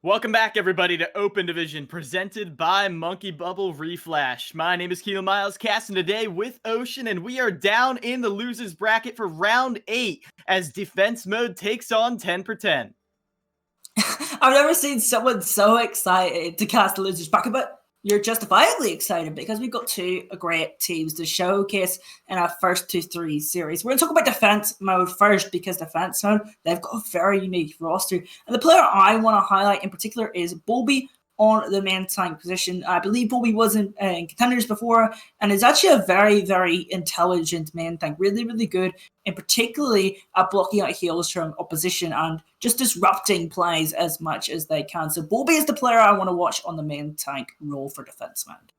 Welcome back, everybody, to Open Division, presented by Monkey Bubble Reflash. My name is Keelan Miles, casting today with Ocean, and we are down in the losers bracket for round 8 as defense mode takes on 10 for 10. I've never seen someone so excited to cast the losers bracket, but you're justifiably excited because we've got two great teams to showcase in our first 2-3 series. We're going to talk about defense mode first because defense mode, they've got a very unique roster. And the player I want to highlight in particular is Bobby on the main tank position. I believe Bobby was in contenders before and is actually a very, very intelligent main tank. Really, really good, and particularly at blocking out heals from opposition and just disrupting plays as much as they can. So Bobby is the player I want to watch on the main tank role for defense mode.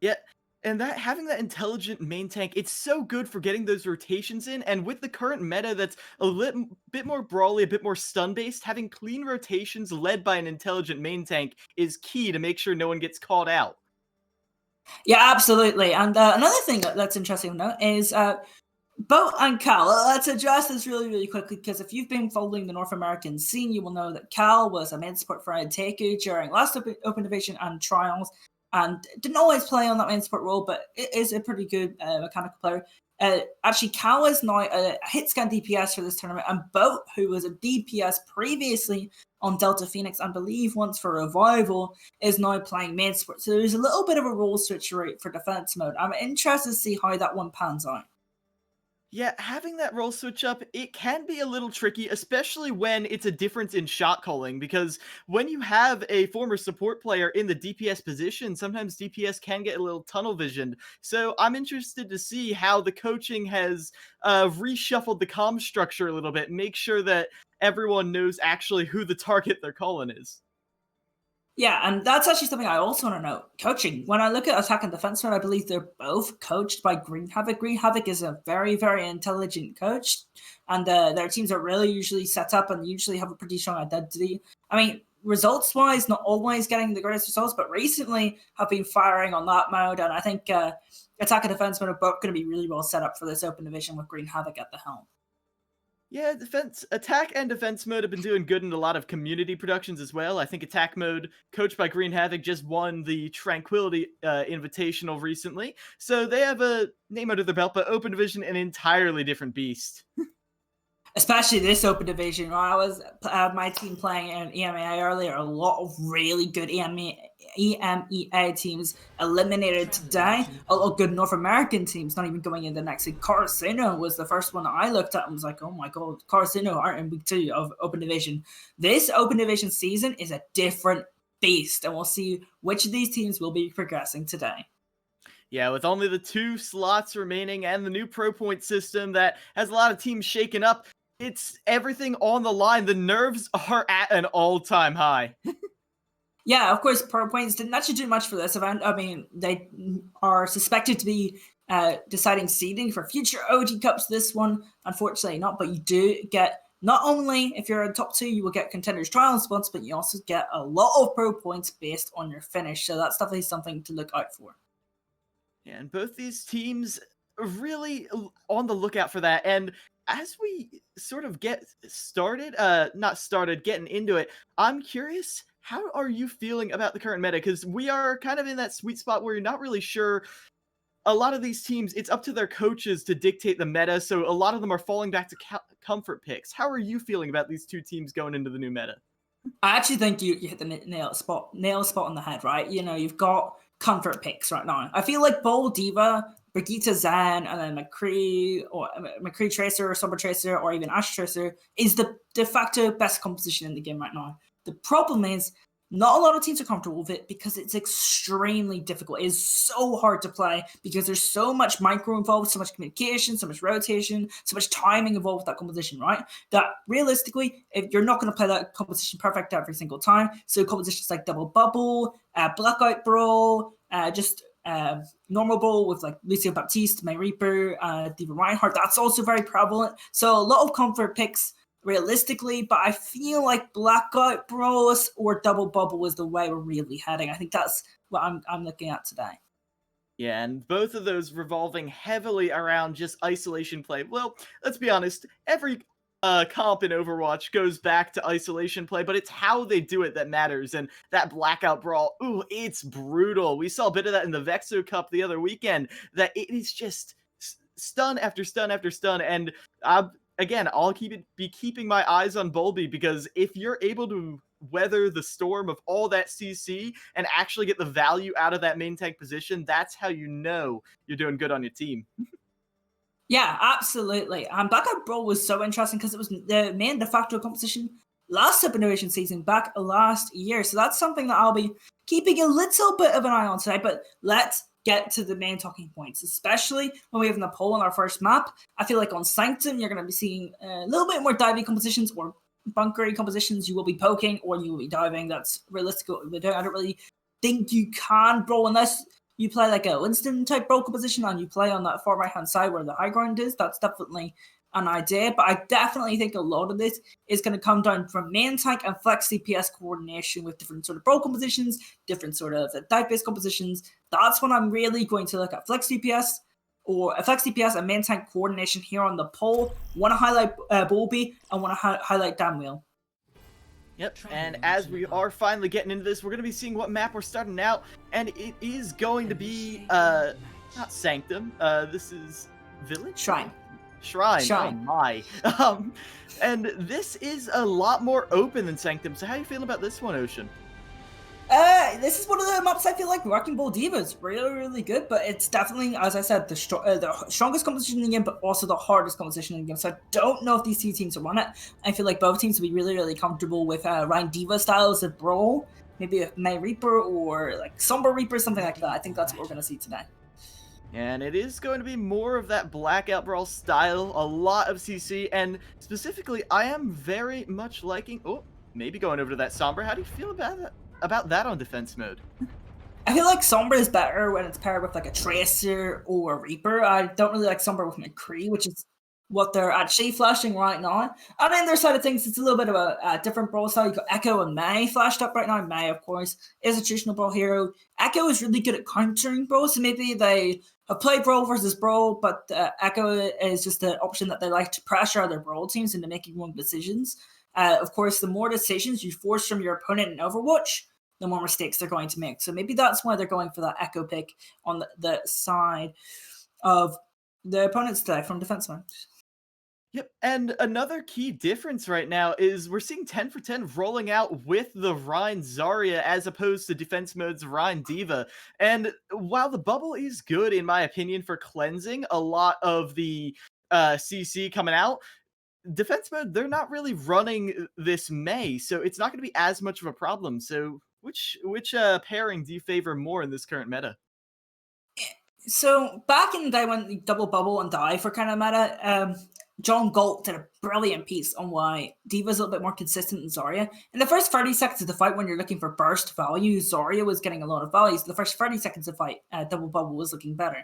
Yeah, and that having that intelligent main tank, it's so good for getting those rotations in. And with the current meta that's a bit more brawly, a bit more stun-based, having clean rotations led by an intelligent main tank is key to make sure no one gets caught out. Yeah, absolutely. And another thing that's interesting to note is Bo and Cal. Let's address this really, really quickly because if you've been following the North American scene, you will know that Cal was a main support for Taku during last Open Division and Trials, and didn't always play on that main support role, but it is a pretty good mechanical player. Actually, Cal is now a hit scan DPS for this tournament, and Boat, who was a DPS previously on Delta Phoenix, and believe once for Revival, is now playing main support. So there's a little bit of a role switch rate for defense mode. I'm interested to see how that one pans out. Yeah, having that role switch up, it can be a little tricky, especially when it's a difference in shot calling, because when you have a former support player in the DPS position, sometimes DPS can get a little tunnel visioned. So I'm interested to see how the coaching has reshuffled the comm structure a little bit, make sure that everyone knows actually who the target they're calling is. Yeah, and that's actually something I also want to know. Coaching. When I look at attack and defense mode, I believe they're both coached by Green Havoc. Green Havoc is a very, very intelligent coach, and their teams are really usually set up and usually have a pretty strong identity. I mean, results-wise, not always getting the greatest results, but recently have been firing on that mode, and I think attack and defense mode are both going to be really well set up for this open division with Green Havoc at the helm. Yeah, attack and defense mode have been doing good in a lot of community productions as well. I think attack mode, coached by Green Havoc, just won the Tranquility Invitational recently. So they have a name under their belt, but Open Division, an entirely different beast. Especially this open division. When I was my team playing in EMEA earlier, a lot of really good EMEA teams eliminated today. A lot of good North American teams not even going in the next week. Carcino was the first one that I looked at and was like, oh my god, Carcino aren't in week 2 of open division. This open division season is a different beast, and we'll see which of these teams will be progressing today. Yeah, with only the 2 slots remaining and the new pro point system that has a lot of teams shaken up, it's everything on the line. The nerves are at an all-time high. Yeah, of course, pro points didn't actually do much for this event. I mean, they are suspected to be deciding seeding for future OG Cups this one. Unfortunately not, but you do get, not only if you're in top 2, you will get contenders trial spots, but you also get a lot of pro points based on your finish. So that's definitely something to look out for. Yeah, and both these teams are really on the lookout for that. And as we sort of get started, getting into it, I'm curious, how are you feeling about the current meta? Because we are kind of in that sweet spot where you're not really sure. A lot of these teams, it's up to their coaches to dictate the meta, so a lot of them are falling back to comfort picks. How are you feeling about these two teams going into the new meta? I actually think you hit the nail spot on the head, right? You know, you've got comfort picks right now. I feel like Bold Diva, Brigitte Zan, and then McCree or McCree Tracer or Summer Tracer or even Ash Tracer is the de facto best composition in the game right now. The problem is not a lot of teams are comfortable with it because it's extremely difficult. It is so hard to play because there's so much micro involved, so much communication, so much rotation, so much timing involved with that composition, right? That realistically, if you're not going to play that composition perfect every single time, so compositions like Double Bubble, Blackout Brawl, normal brawl with like Lucio Baptiste, May Reaper, Diva Reinhardt, that's also very prevalent. So a lot of comfort picks realistically, but I feel like Blackout Bros or Double Bubble is the way we're really heading. I think that's what I'm looking at today. Yeah, and both of those revolving heavily around just isolation play. Well, let's be honest, every comp in Overwatch goes back to isolation play, but it's how they do it that matters. And that blackout brawl, ooh, it's brutal. We saw a bit of that in the Vexo Cup the other weekend. That it is just stun after stun after stun. And again, I'll be keeping my eyes on Bulby, because if you're able to weather the storm of all that CC and actually get the value out of that main tank position, that's how you know you're doing good on your team. Yeah, absolutely. Blackout Brawl was so interesting because it was the main de facto competition last Sub Innovation season back last year. So that's something that I'll be keeping a little bit of an eye on today. But let's get to the main talking points, especially when we have the poll on our first map. I feel like on Sanctum, you're going to be seeing a little bit more diving compositions or bunkery compositions. You will be poking or you will be diving. That's realistic. I don't really think you can brawl unless you play like a Winston type brawl composition and you play on that far right hand side where the high ground is. That's definitely an idea, but I definitely think a lot of this is going to come down from main tank and flex DPS coordination with different sort of brawl compositions, different sort of dive based compositions. That's when I'm really going to look at flex DPS or flex DPS and main tank coordination here on the poll. Want to highlight Bulby and want to highlight Damwheel. Yep, and as we are finally getting into this, we're going to be seeing what map we're starting out, and it is going to be, not Sanctum, this is Village? Shrine. Oh my. And this is a lot more open than Sanctum, so how are you feeling about this one, Ocean? This is one of the maps I feel like Wrecking Ball Diva is really, really good, but it's definitely, as I said, the strongest competition in the game, but also the hardest competition in the game. So I don't know if these two teams will run it. I feel like both teams will be really, really comfortable with Ryan Diva styles of brawl, maybe a May Reaper or like Somber Reaper, something like that. I think that's what we're going to see today. And it is going to be more of that blackout brawl style, a lot of CC, and specifically, I am very much liking, maybe going over to that Sombra. How do you feel about that on defense mode? I feel like Sombra is better when it's paired with like a Tracer or a Reaper. I don't really like Sombra with McCree, which is what they're actually flashing right now. And on their side of things, it's a little bit of a different brawl style. You got Echo and May flashed up right now. May, of course, is a traditional brawl hero. Echo is really good at countering brawl, so maybe they have played brawl versus brawl, but Echo is just an option that they like to pressure other brawl teams into making wrong decisions. Of course, the more decisions you force from your opponent in Overwatch, the more mistakes they're going to make. So maybe that's why they're going for that Echo pick on the side of the opponent's deck from defense mode. Yep, and another key difference right now is we're seeing 10 for 10 rolling out with the Rein Zarya as opposed to defense mode's Rein Diva. And while the bubble is good, in my opinion, for cleansing a lot of the CC coming out, defense mode, they're not really running this May, so it's not going to be as much of a problem. So which pairing do you favor more in this current meta? So back in the day when double bubble and dive were kind of meta, John Galt did a brilliant piece on why Diva's a little bit more consistent than Zarya. In the first 30 seconds of the fight, when you're looking for burst value, Zarya was getting a lot of value. So the first 30 seconds of the fight, double bubble was looking better.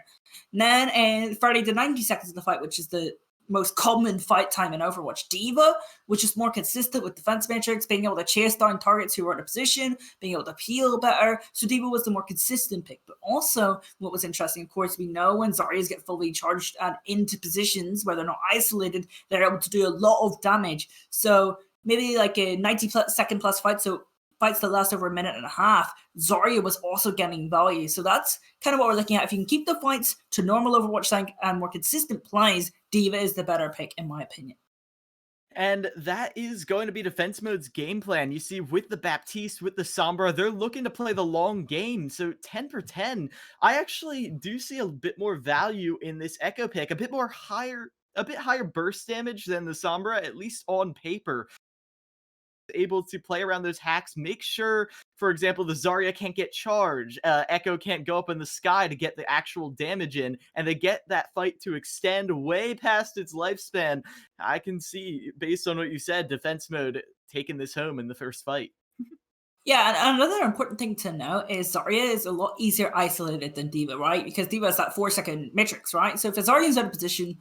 And then in 30 to 90 seconds of the fight, which is the most common fight time in Overwatch, Diva, which is more consistent with defense matrix, being able to chase down targets who are out of position, being able to peel better. So Diva was the more consistent pick. But also, what was interesting, of course, we know when Zaryas get fully charged and into positions where they're not isolated, they're able to do a lot of damage. So maybe like a 90-second plus fight, so fights that last over a minute and a half, Zarya was also getting value. So that's kind of what we're looking at. If you can keep the fights to normal Overwatch tank and more consistent plays, Diva is the better pick, in my opinion. And that is going to be defense mode's game plan. You see, with the Baptiste, with the Sombra, they're looking to play the long game. So 10 for 10, I actually do see a bit more value in this Echo pick, a bit higher burst damage than the Sombra, at least on paper. Able to play around those hacks, make sure, for example, the Zarya can't get charged, Echo can't go up in the sky to get the actual damage in, and they get that fight to extend way past its lifespan. I can see, based on what you said, defense mode taking this home in the first fight. Yeah, and another important thing to note is Zarya is a lot easier isolated than Diva, right? Because Diva has that 4-second matrix, right? So if Zarya is out of position,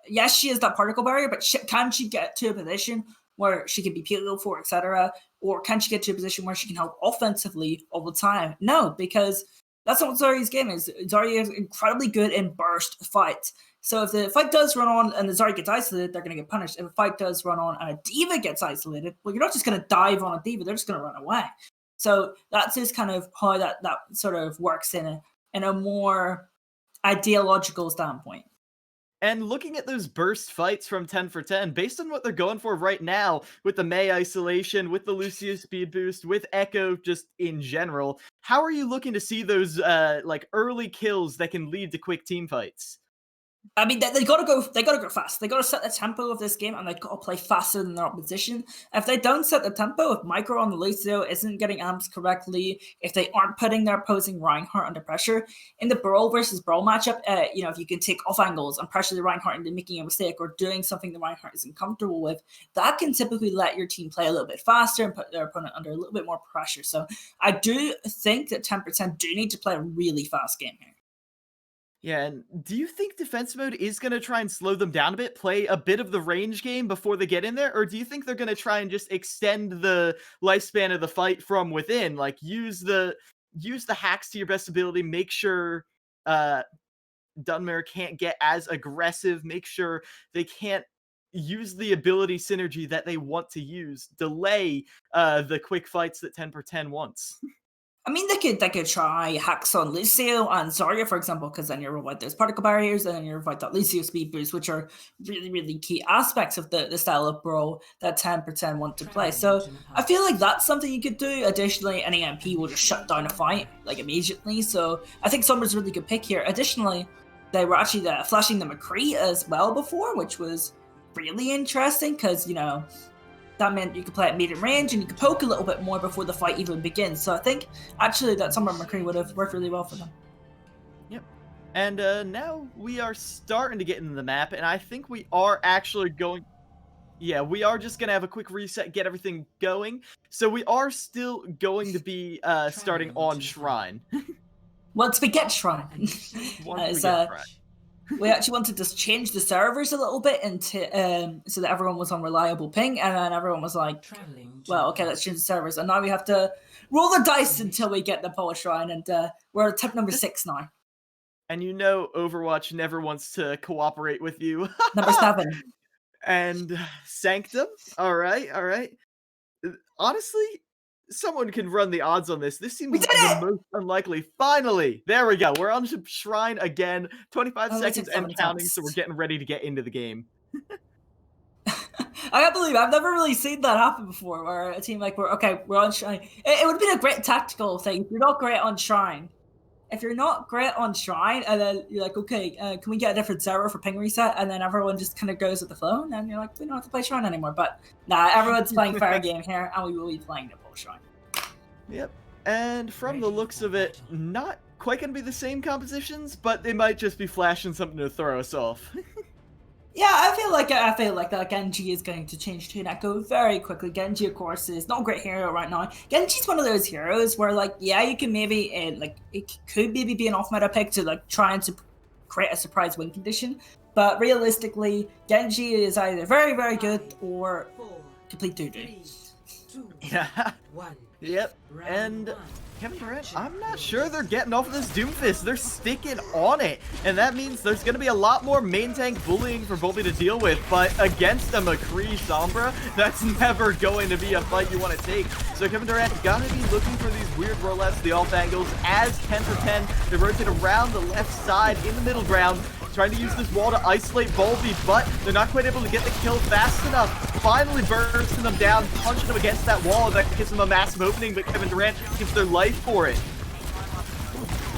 yes, she has that particle barrier, but can she get to a position where she can be peeled for, etc.? Or can she get to a position where she can help offensively all the time? No, because That's not what Zarya's game is. Zarya is incredibly good in burst fights. So if the fight does run on and the Zarya gets isolated, they're going to get punished. If a fight does run on and a D.Va gets isolated, well, you're not just going to dive on a D.Va, they're just going to run away. So that's just kind of how that sort of works in a more ideological standpoint. And looking at those burst fights from 10 for 10, based on what they're going for right now, with the Mei isolation, with the Lucio speed boost, with Echo just in general, how are you looking to see those like early kills that can lead to quick team fights? I mean, they gotta go fast. They gotta set the tempo of this game, and they gotta play faster than their opposition. If they don't set the tempo, if Micro on the Lucio isn't getting amps correctly, if they aren't putting their opposing Reinhardt under pressure in the Brawl versus Brawl matchup, if you can take off angles and pressure the Reinhardt into making a mistake or doing something the Reinhardt isn't comfortable with, that can typically let your team play a little bit faster and put their opponent under a little bit more pressure. So I do think that 10% do need to play a really fast game here. Yeah, and do you think defense mode is going to try and slow them down a bit, play a bit of the range game before they get in there? Or do you think they're going to try and just extend the lifespan of the fight from within? Like, use the hacks to your best ability, make sure Dunmer can't get as aggressive, make sure they can't use the ability synergy that they want to use, delay the quick fights that 10 for 10 wants. I mean, they could try hacks on Lucio and Zarya, for example, because then you're avoid those particle barriers, and then you're avoid that Lucio speed boost, which are really, really key aspects of the style of Brawl that 10% want to play. So I feel like that's something you could do. Additionally, an EMP will just shut down a fight like immediately. So I think Summer's a really good pick here. Additionally, they were actually flashing the McCree as well before, which was really interesting because, that meant you could play at medium range and you could poke a little bit more before the fight even begins. So I think actually that Summer McCree would have worked really well for them. Yep. And now we are starting to get into the map, and I think we are actually going... Yeah, we are just going to have a quick reset, get everything going. So we are still going to be starting on Shrine. Once we get Shrine. We actually wanted to change the servers a little bit into so that everyone was on reliable ping, and then everyone was like, well, okay, let's change the servers. And now we have to roll the dice until we get the Polish Shrine, and we're at tip number 6 now. And Overwatch never wants to cooperate with you. Number 7. And Sanctum? Alright. Honestly, someone can run the odds on this. This seems the most unlikely. Finally! There we go. We're on Shrine again. 25 seconds and counting, so we're getting ready to get into the game. I can't believe I've never really seen that happen before, where a team we're on Shrine. It would have been a great tactical thing. You're not great on Shrine. If you're not great on Shrine, and then you're like, okay, can we get a different server for ping reset? And then everyone just kind of goes with the flow, and then you're like, we don't have to play Shrine anymore. But nah, everyone's playing fair game here, and we will be playing the full Shrine. Yep. And from the looks of it, not quite going to be the same compositions, but they might just be flashing something to throw us off. Yeah, I feel like that Genji is going to change to Neko very quickly. Genji, of course, is not a great hero right now. Genji's one of those heroes where, you can maybe, it could maybe be an off-meta pick to, try and create a surprise win condition. But realistically, Genji is either very, very good or complete doo-doo. Yeah. Yep. And Kevin Durant, I'm not sure they're getting off of this Doomfist. They're sticking on it. And that means there's going to be a lot more main tank bullying for Volpe to deal with. But against a McCree Sombra, that's never going to be a fight you want to take. So Kevin Durant got to be looking for these weird rollouts to the off angles as 10 for 10. They rotate around the left side in the middle ground, trying to use this wall to isolate Volpe, but they're not quite able to get the kill fast enough. Finally bursting them down, punching them against that wall. That gives them a massive opening, but Kevin Durant gives their life for it.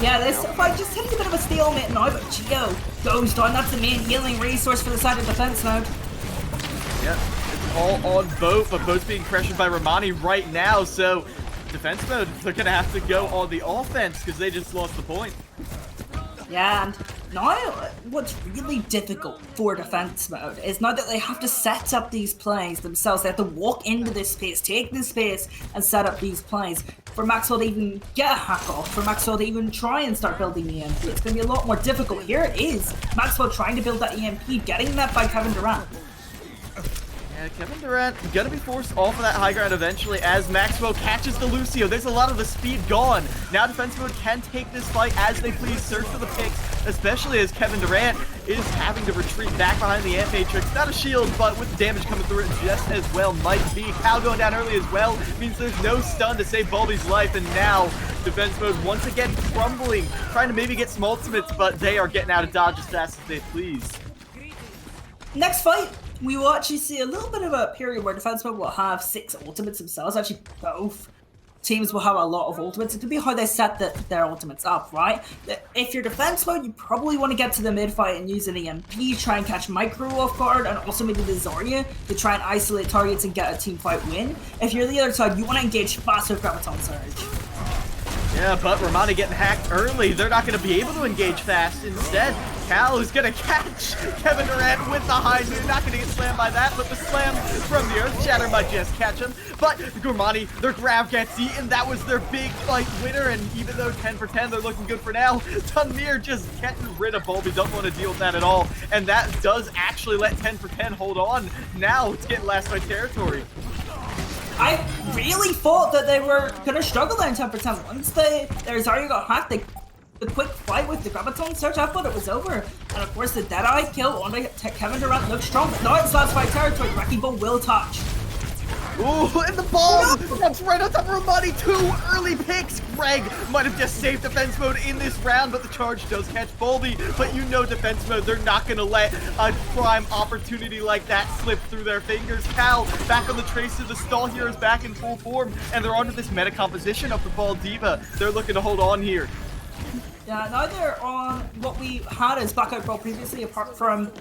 Yeah, this fight just hitting a bit of a stalemate now, but Geo goes down. That's the main healing resource for the side of defense mode. Yep, it's all on Boat, but Boat's being pressured by Romani right now, so defense mode, they're going to have to go on the offense because they just lost the point. Yeah, and now what's really difficult for defense mode is now that they have to set up these plays themselves. They have to walk into this space, take this space, and set up these plays. For Maxwell to even get a hack off, for Maxwell to even try and start building the EMP, it's going to be a lot more difficult. Here it is, Maxwell trying to build that EMP, getting that by Kevin Durant. Yeah, Kevin Durant gonna be forced off of that high ground eventually as Maxwell catches the Lucio. There's a lot of the speed gone. Now defense mode can take this fight as they please, search for the picks, especially as Kevin Durant is having to retreat back behind the Ant Matrix. Not a shield, but with the damage coming through it just as well might be. Cal going down early as well means there's no stun to save Bulby's life, and now defense mode once again crumbling, trying to maybe get some ultimates, but they are getting out of dodge as fast as they please. Next fight, we will actually see a little bit of a period where defense mode will have 6 ultimates themselves. Actually, both teams will have a lot of ultimates. It could be how they set their ultimates up, right? If you're defense mode, you probably want to get to the mid fight and use an EMP, try and catch Micro off guard, and also maybe the Zarya to try and isolate targets and get a team fight win. If you're the other side, you want to engage fast with Graviton Surge. Yeah, but Romani getting hacked early. They're not going to be able to engage fast. Instead, Cal is going to catch Kevin Durant with the high noon. Not going to get slammed by that, but the slam from the Earth Shatter might just catch him. But Romani, their grab gets eaten. That was their big fight winner, and even though 10 for 10, they're looking good for now, Tanmir just getting rid of Bulby. Don't want to deal with that at all, and that does actually let 10 for 10 hold on. Now it's getting last fight territory. I really thought that they were going to struggle there in 10 for 10. Once their Zarya got hacked, the quick fight with the Graviton Surge, I thought it was over. And of course, the Deadeye kill on Kevin Durant looks strong, but now it's last fight territory. Wrecking Ball will touch. Ooh, and the ball! That's right on top of Romani. 2 early picks. Greg might have just saved defense mode in this round, but the charge does catch Bulby. But you know defense mode, they're not going to let a prime opportunity like that slip through their fingers. Cal back on the tracer, the stall here is back in full form, and they're onto this meta composition of the Ball Diva. They're looking to hold on here. Yeah, now they're on what we had as Blackout Brawl previously, apart from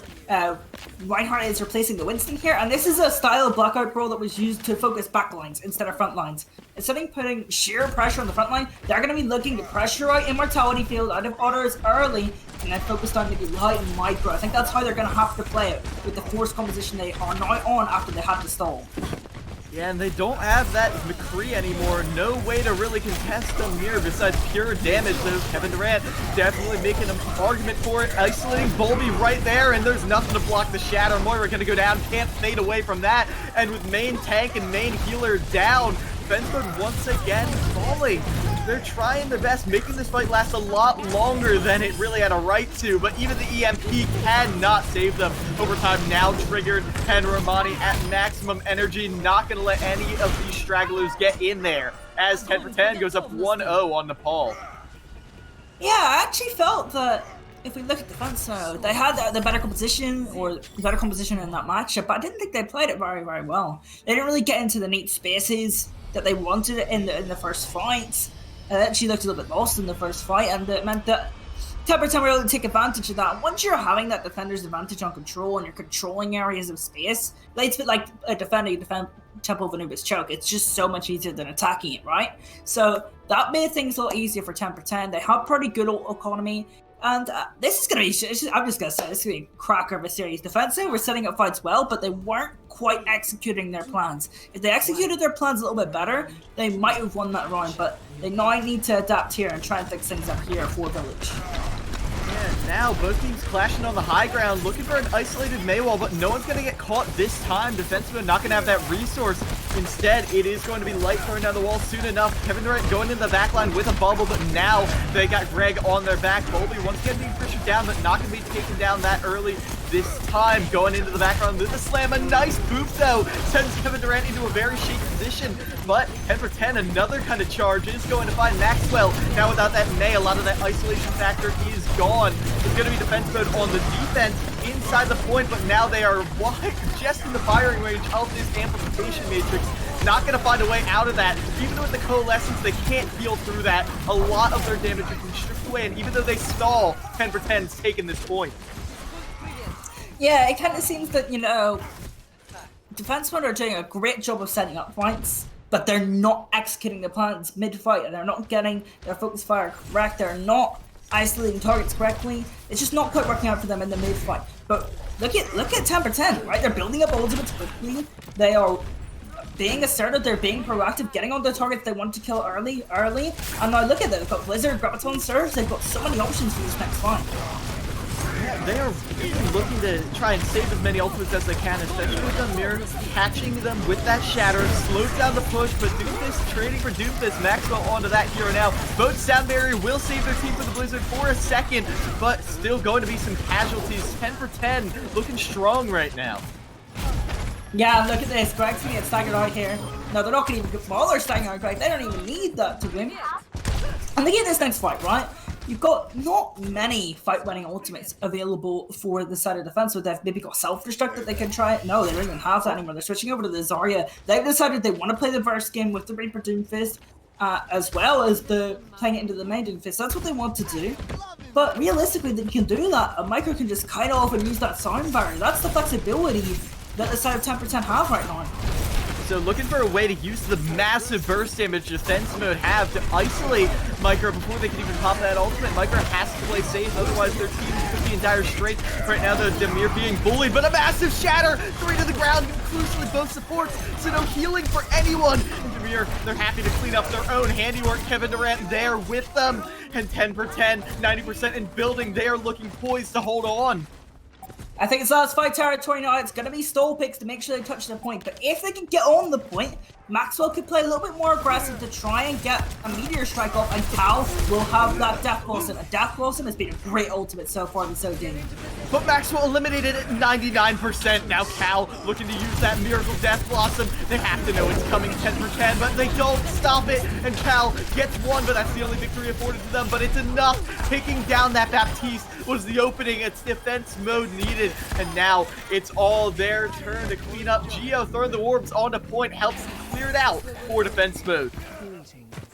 Reinhardt is replacing the Winston here, and this is a style of Blackout Brawl that was used to focus backlines instead of front lines. Instead of putting sheer pressure on the front line, they're going to be looking to pressure out Immortality Field out of others early, and then focus on maybe Light and Micro. I think that's how they're going to have to play it, with the force composition they are now on after they had to stall. Yeah, and they don't have that McCree anymore. No way to really contest them here besides pure damage. Though Kevin Durant definitely making an argument for it. Isolating Bulby right there, and there's nothing to block the Shatter. Moira gonna go down, can't fade away from that. And with main tank and main healer down, defense mode once again falling. They're trying their best, making this fight last a lot longer than it really had a right to, but even the EMP cannot save them. Overtime now triggered, and Romani at maximum energy, not going to let any of these stragglers get in there, as 10 for 10 goes up 1-0 on Nepal. Yeah, I actually felt that if we look at defense, they had the better composition, or better composition in that matchup, but I didn't think they played it very, very well. They didn't really get into the neat spaces that they wanted in the first fight. It actually looked a little bit lost in the first fight, and it meant that 10 for 10 were able to take advantage of that. Once you're having that defender's advantage on control and you're controlling areas of space, it's a bit like a defender, you defend Temple of Anubis Choke. It's just so much easier than attacking it, right? So that made things a lot easier for 10 for 10. They have pretty good economy. And this is going to be, I'm just going to say, this is going to be a cracker of a series. Defensive were setting up fights well, but they weren't quite executing their plans. If they executed their plans a little bit better, they might have won that round, but they now need to adapt here and try and fix things up here for Village. Yeah, now both teams clashing on the high ground, looking for an isolated Maywall, but no one's going to get caught this time. Defensive not going to have that resource. Instead, it is going to be Light throwing down the wall soon enough. Kevin Durant going into the backline with a bubble, but now they got Greg on their back. Bulby once again being pressured down, but not going to be taken down that early this time. Going into the background with a slam. A nice boop, though, sends Kevin Durant into a very shaky position. But 10 for 10, another kind of charge is going to find Maxwell. Now without that May, a lot of that isolation factor is gone. It's going to be defense mode on the defense inside the point, but now they are just in the firing range of this amplification matrix. Not going to find a way out of that. Even with the coalescence, they can't peel through that. A lot of their damage has been stripped away, and even though they stall, 10 for 10's taken this point. Yeah, it kind of seems that, defensemen are doing a great job of setting up fights, but they're not executing their plans mid-fight, and they're not getting their focus fire correct. They're not isolating targets correctly. It's just not quite working out for them in the mid-fight. But look at 10 for 10, right? They're building up ultimates quickly. They are being assertive, they're being proactive, getting on the targets they want to kill early. And now look at them, they've got Blizzard, Graviton Surge, they've got so many options for this next fight. Yeah, they are really looking to try and save as many ultimates as they can, especially with the mirror catching them with that shatter, slows down the push, but Doomfist trading for Doomfist. Maxwell onto that hero now. Both Sound Barrier will save their team for the Blizzard for a second, but still going to be some casualties. 10 for 10, looking strong right now. Yeah, look at this. Greg's gonna get staggered out here. No, they're not gonna even bother staggering out Greg. They don't even need that to win. And they get this next fight, right? You've got not many fight-winning ultimates available for the side of defense. So they've maybe got self-destruct that they can try. No, they don't even have that anymore. They're switching over to the Zarya. They've decided they want to play the first game with the Reaper Doomfist, as well as playing it into the main Doomfist. That's what they want to do. But realistically, they can do that. A Micro can just kite off and use that sound barrier. That's the flexibility that the side of 10% have right now. So looking for a way to use the massive burst damage defense mode have to isolate Micro before they can even pop that ultimate. Micro has to play safe, otherwise their team could be in dire straits. Right now, though, Demir being bullied, but a massive shatter! 3 to the ground, crucially both supports, so no healing for anyone. And Demir, they're happy to clean up their own handiwork. Kevin Durant there with them. And 10 for 10, 90% in building. They are looking poised to hold on. I think it's last fight territory now. It's going to be stall picks to make sure they touch the point. But if they can get on the point, Maxwell could play a little bit more aggressive to try and get a Meteor Strike off, and Cal will have that Death Blossom. A Death Blossom has been a great ultimate so far this game. But Maxwell eliminated at 99%. Now Cal looking to use that Miracle Death Blossom. They have to know it's coming 10 for 10, but they don't stop it. And Cal gets one, but that's the only victory afforded to them. But it's enough. Taking down that Baptiste was the opening. It's defense mode needed. And now it's all their turn to clean up. Geo throwing the orbs onto point helps clear it out for defense mode.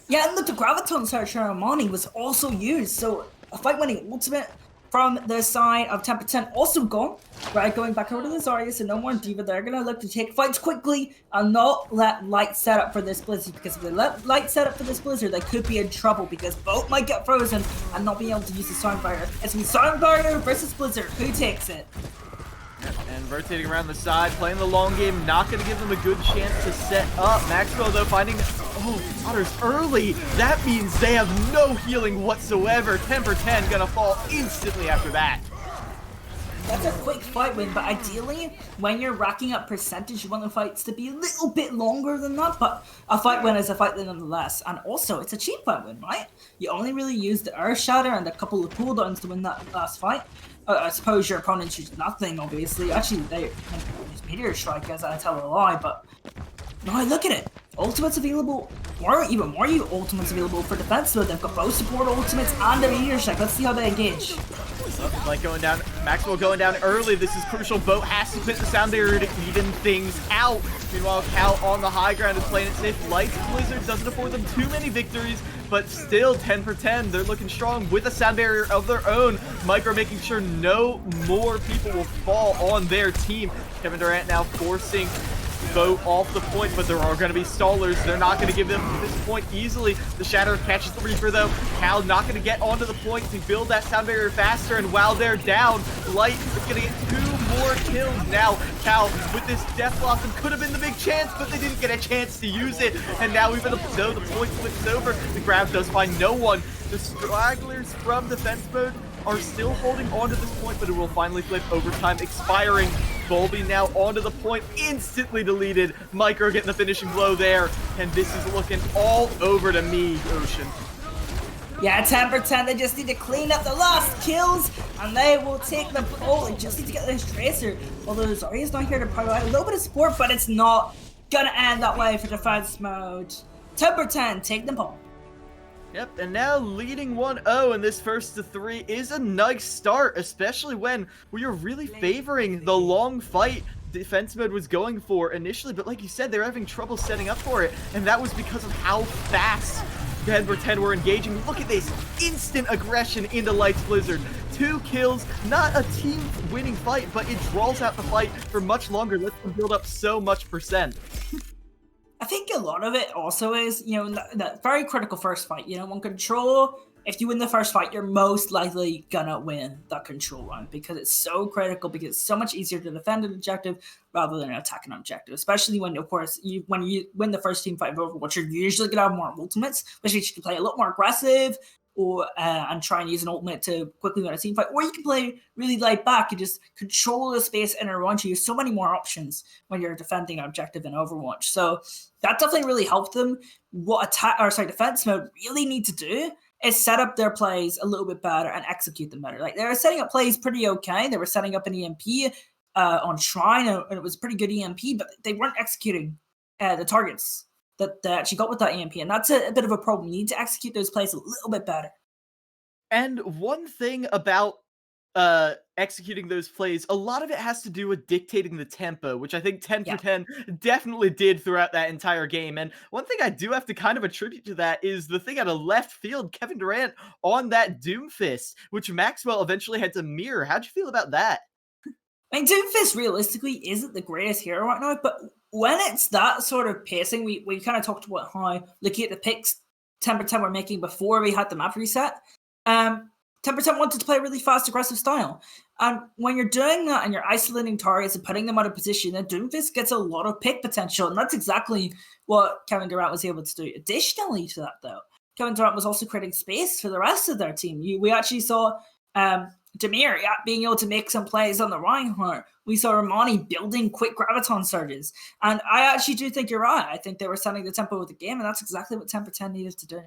Yeah, and look, the Graviton Search Armani was also used. So a fight-winning ultimate from the side of 10% also gone. Right, going back over to the Zarya, so no more Diva. They're going to look to take fights quickly and not let Light set up for this Blizzard, because if they let Light set up for this Blizzard, they could be in trouble, because both might get frozen and not be able to use the Sound Barrier. It's going to be Sound Barrier versus Blizzard. Who takes it? And rotating around the side, playing the long game, not going to give them a good chance to set up. Maxwell, though, finding, Otters early. That means they have no healing whatsoever. 10 for 10, going to fall instantly after that. That's a quick fight win, but ideally, when you're racking up percentage, you want the fights to be a little bit longer than that, but a fight win is a fight win nonetheless. And also, it's a cheap fight win, right? You only really use the Earth Shatter and a couple of cooldowns to win that last fight. I suppose your opponents use nothing, obviously. Actually, they use Meteor Strike, as I tell a lie, but no, look at it. Ultimates available, or even more ultimates available for defense, so they've got both support ultimates and a Meteor Strike. Let's see how they engage. Like going down, Maxwell going down early. This is crucial. Boat has to put the Sound Barrier to even things out. Meanwhile, Cal on the high ground is playing it safe. Lights Blizzard doesn't afford them too many victories, but still 10 for 10. They're looking strong with a Sound Barrier of their own. Micro making sure no more people will fall on their team. Kevin Durant now forcing Boat off the point, but there are going to be stallers. They're not going to give them this point easily. The Shatter catches the Reaper, though. Cal not going to get onto the point to build that Sound Barrier faster, and while they're down, Light is going to get 2 more kills. Now, Cal, with this Death Blossom, could have been the big chance, but they didn't get a chance to use it, and now even though the point flips over, the grab does find no one. The stragglers from defense mode are still holding on to this point, but it will finally flip. Overtime expiring. Volby now onto the point, instantly deleted. Micro getting the finishing blow there, and this is looking all over to me, Ocean. Yeah, 10 for 10. They just need to clean up the last kills, and they will take the pole. They just need to get this Tracer. Although Zarya's not here to provide a little bit of support, but it's not gonna end that way for defense mode. 10 for 10, take the pole. Yep, and now leading 1-0 in this first to 3 is a nice start, especially when we are really favoring the long fight defense mode was going for initially, but like you said, they're having trouble setting up for it, and that was because of how fast 10 for 10 were engaging. Look at this instant aggression into Lights Blizzard. 2 kills, not a team winning fight, but it draws out the fight for much longer, lets them build up so much percent. I think a lot of it also is, that very critical first fight. On control, if you win the first fight, you're most likely gonna win that control round, because it's so critical, because it's so much easier to defend an objective rather than attack an objective. Especially when, of course, when you win the first team fight of Overwatch, you're usually gonna have more ultimates, which means you can play a lot more aggressive, or and try and use an ultimate to quickly win a team fight, or you can play really laid back and just control the space in a run. You have so many more options when you're defending an objective in Overwatch. So that definitely really helped them. What defense mode really need to do is set up their plays a little bit better and execute them better. Like, they were setting up plays pretty okay. They were setting up an EMP on Shrine, and it was pretty good EMP, but they weren't executing the targets that they actually got with that EMP, and that's a bit of a problem. You need to execute those plays a little bit better. And one thing about executing those plays, a lot of it has to do with dictating the tempo, which I think 10 for 10 definitely did throughout that entire game. And one thing I do have to kind of attribute to that is the thing out of left field, Kevin Durant on that Doomfist, which Maxwell eventually had to mirror. How'd you feel about that? I mean, Doomfist realistically isn't the greatest hero right now, but when it's that sort of pacing, we kind of talked about how, looking at the picks 10 for 10 were making before we had the map reset, 10% wanted to play a really fast, aggressive style. And when you're doing that and you're isolating targets and putting them out of position, then Doomfist gets a lot of pick potential. And that's exactly what Kevin Durant was able to do. Additionally to that, though, Kevin Durant was also creating space for the rest of their team. We actually saw Demir being able to make some plays on the Reinhardt. We saw Romani building quick graviton surges. And I actually do think you're right. I think they were setting the tempo of the game, and that's exactly what 10 for 10 needed to do.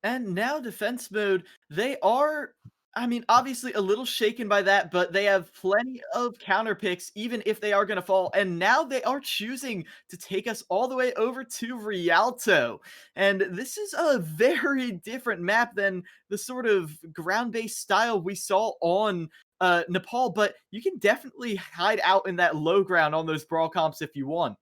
And now defense mode, they are, I mean, obviously a little shaken by that, but they have plenty of counter picks, even if they are going to fall. And now they are choosing to take us all the way over to Rialto. And this is a very different map than the sort of ground-based style we saw on Nepal, but you can definitely hide out in that low ground on those brawl comps if you want.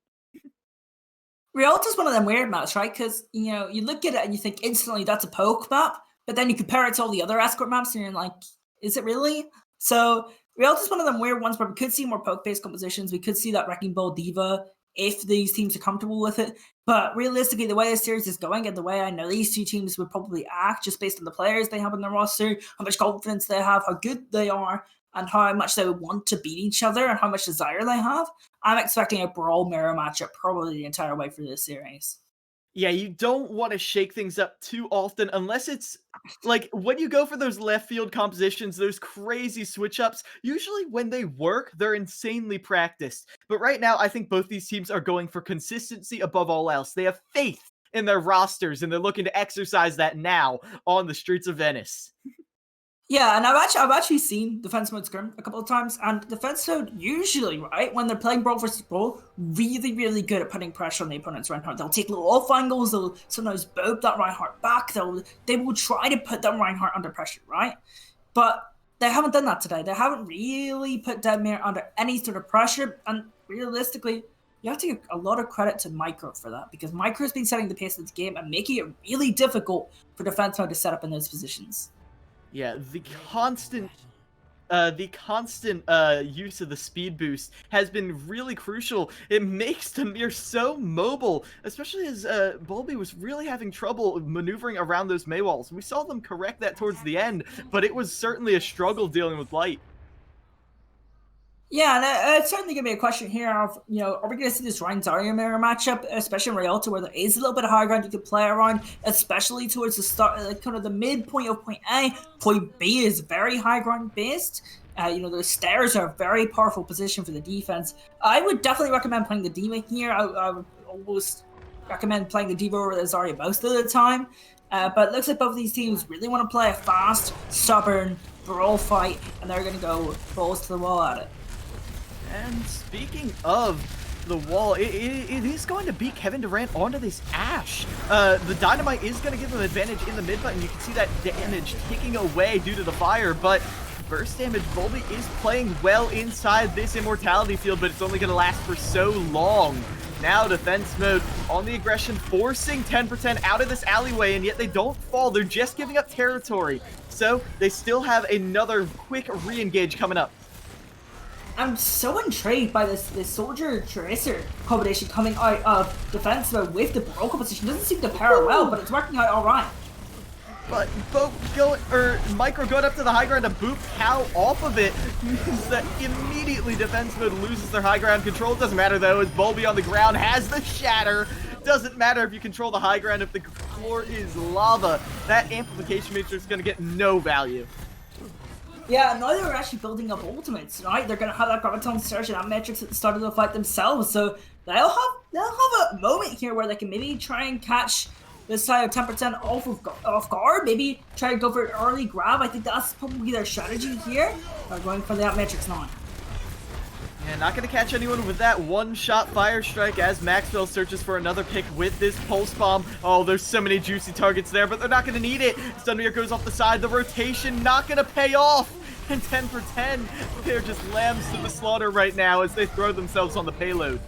Rialto's one of them weird maps, right? Because, you know, you look at it and you think instantly that's a poke map, but then you compare it to all the other escort maps and you're like, is it really? So Rialto's one of them weird ones where we could see more poke-based compositions. We could see that Wrecking Ball Diva if these teams are comfortable with it. But realistically, the way this series is going and the way I know these two teams would probably act just based on the players they have in their roster, how much confidence they have, how good they are, and how much they would want to beat each other and how much desire they have, I'm expecting a brawl mirror matchup probably the entire way through this series. Yeah, you don't want to shake things up too often unless it's like when you go for those left field compositions, those crazy switch ups, usually when they work, they're insanely practiced. But right now, I think both these teams are going for consistency above all else. They have faith in their rosters and they're looking to exercise that now on the streets of Venice. Yeah, and I've actually seen defense mode scrim a couple of times, and defense mode usually, right, when they're playing brawl versus brawl, really, really good at putting pressure on the opponent's Reinhardt. They'll take little off angles, they'll sometimes bob that Reinhardt back, they will try to put that Reinhardt under pressure, right? But they haven't done that today. They haven't really put Deadmere under any sort of pressure, and realistically, you have to give a lot of credit to Micro for that, because Micro's been setting the pace of the game and making it really difficult for defense mode to set up in those positions. Yeah, the constant use of the speed boost has been really crucial. It makes Demir so mobile, especially as Bulby was really having trouble maneuvering around those Maywalls. We saw them correct that towards the end, but it was certainly a struggle dealing with Light. Yeah, and it's certainly going to be a question here of, you know, are we going to see this Ryan Zarya mirror matchup, especially in Rialto, where there is a little bit of high ground you can play around, especially towards the start, like kind of the midpoint of point A. Point B is very high ground based. You know, those stairs are a very powerful position for the defense. I would definitely recommend playing the D-Wing here. I would almost recommend playing the Diva over the Zarya most of the time. But it looks like both of these teams really want to play a fast, stubborn brawl fight, and they're going to go balls to the wall at it. And speaking of the wall, it is going to beat Kevin Durant onto this Ashe. The Dynamite is going to give him advantage in the mid button. You can see that damage ticking away due to the fire, but burst damage, Bulby is playing well inside this Immortality field, but it's only going to last for so long. Now defense mode on the aggression, forcing 10 for 10 out of this alleyway, and yet they don't fall. They're just giving up territory. So they still have another quick re-engage coming up. I'm so intrigued by this Soldier Tracer combination coming out of defense mode with the brawl composition. Doesn't seem to pair well, but it's working out all right. But Micro going up to the high ground to boot Cow off of it means that immediately defense mode loses their high ground control. It doesn't matter though, as Bulby on the ground has the shatter. doesn't matter if you control the high ground. If the floor is lava, that amplification matrix is going to get no value. Yeah, now they're actually building up ultimates, right? They're gonna have that graviton surge and that matrix at the start of the fight themselves, so they'll have a moment here where they can maybe try and catch this side of 10% off guard, maybe try to go for an early grab. I think that's probably their strategy here. They're going for that matrix now. Yeah, not going to catch anyone with that one-shot fire strike as Maxwell searches for another pick with this pulse bomb. Oh, there's so many juicy targets there, but they're not going to need it. Stunmeer goes off the side. The rotation not going to pay off. And 10 for 10, they're just lambs to the slaughter right now as they throw themselves on the payload.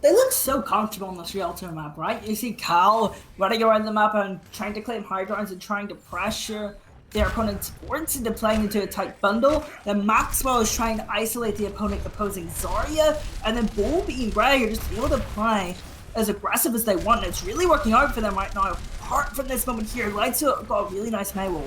They look so comfortable on this Rialto map, right? You see Cal running around the map and trying to claim high grounds and trying to pressure their opponent's boards into playing into a tight bundle. Then Maxwell is trying to isolate the opponent opposing Zarya, and then Bolby and Greg are just able to play as aggressive as they want. And it's really working out for them right now. Apart from this moment here, Lightso got a really nice Maywall.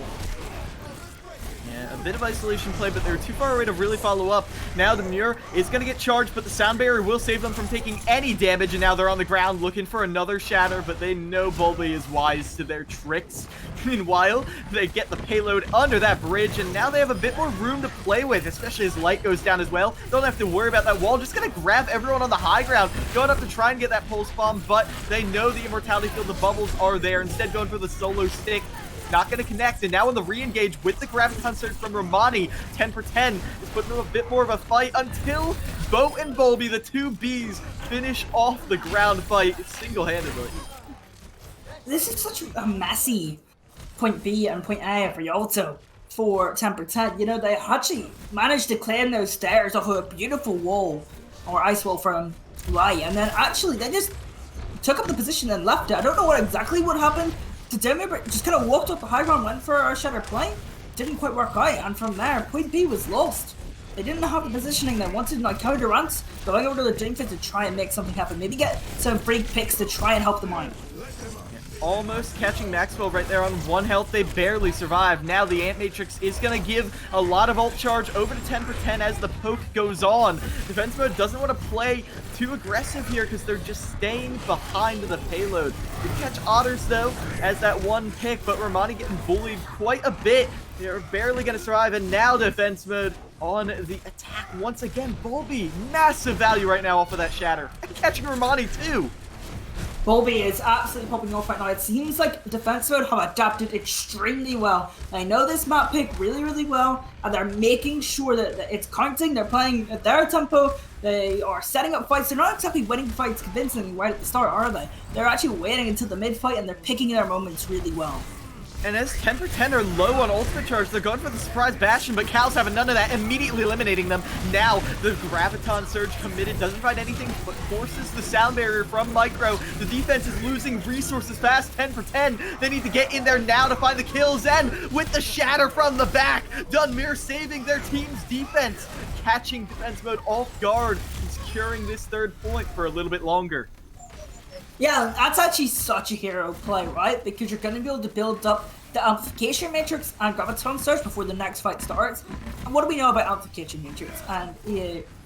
Yeah, a bit of isolation play, but they're too far away to really follow up. Now the Muir is going to get charged, but the sound barrier will save them from taking any damage, and now they're on the ground looking for another shatter, but they know Bulby is wise to their tricks. Meanwhile, they get the payload under that bridge, and now they have a bit more room to play with, especially as light goes down as well. Don't have to worry about that wall, just going to grab everyone on the high ground, going up to try and get that pulse bomb, but they know the immortality field, the bubbles are there, instead going for the solo stick. Not going to connect, and now in the re-engage with the graviton surge from Romani, 10 for 10 is putting them a bit more of a fight until Bo and Bolby, the two Bs, finish off the ground fight single-handedly. This is such a messy point B and point A for Rialto for 10 for 10. You know, they actually managed to claim those stairs off of a beautiful wall, or ice wall from Lai, and then actually they just took up the position and left it. I don't know exactly what happened to Demi, but just kind of walked up the high ground, went for a shatter play. Didn't quite work out, and from there, point B was lost. They didn't have the positioning they wanted, like counter runs, going over to the Dream Fit to try and make something happen. Maybe get some free picks to try and help them out. Almost catching Maxwell right there on 1 health. They barely survive. Now the Ant Matrix is going to give a lot of ult charge over to 10 for 10 as the poke goes on. Defense mode doesn't want to play too aggressive here because they're just staying behind the payload. They catch Otters though as that one pick, but Romani getting bullied quite a bit. They're barely going to survive, and now defense mode on the attack once again. Bolby, massive value right now off of that shatter. And catching Romani too. Bolby is absolutely popping off right now. It seems like defense mode have adapted extremely well. They know this map pick really, really well, and they're making sure that it's counting. They're playing at their tempo. They are setting up fights. They're not exactly winning fights convincingly right at the start, are they? They're actually waiting until the mid-fight, and they're picking their moments really well. And as 10 for 10 are low on ultimate charge, they're going for the surprise Bastion, but Cal's having none of that, immediately eliminating them. Now, the Graviton Surge committed, doesn't find anything, but forces the sound barrier from Micro. The defense is losing resources fast, 10 for 10. They need to get in there now to find the kills, and with the shatter from the back, Dunmere saving their team's defense, catching defense mode off guard, and securing this third point for a little bit longer. Yeah, that's actually such a hero play, right? Because you're going to be able to build up the amplification matrix and graviton surge before the next fight starts. And what do we know about amplification matrix and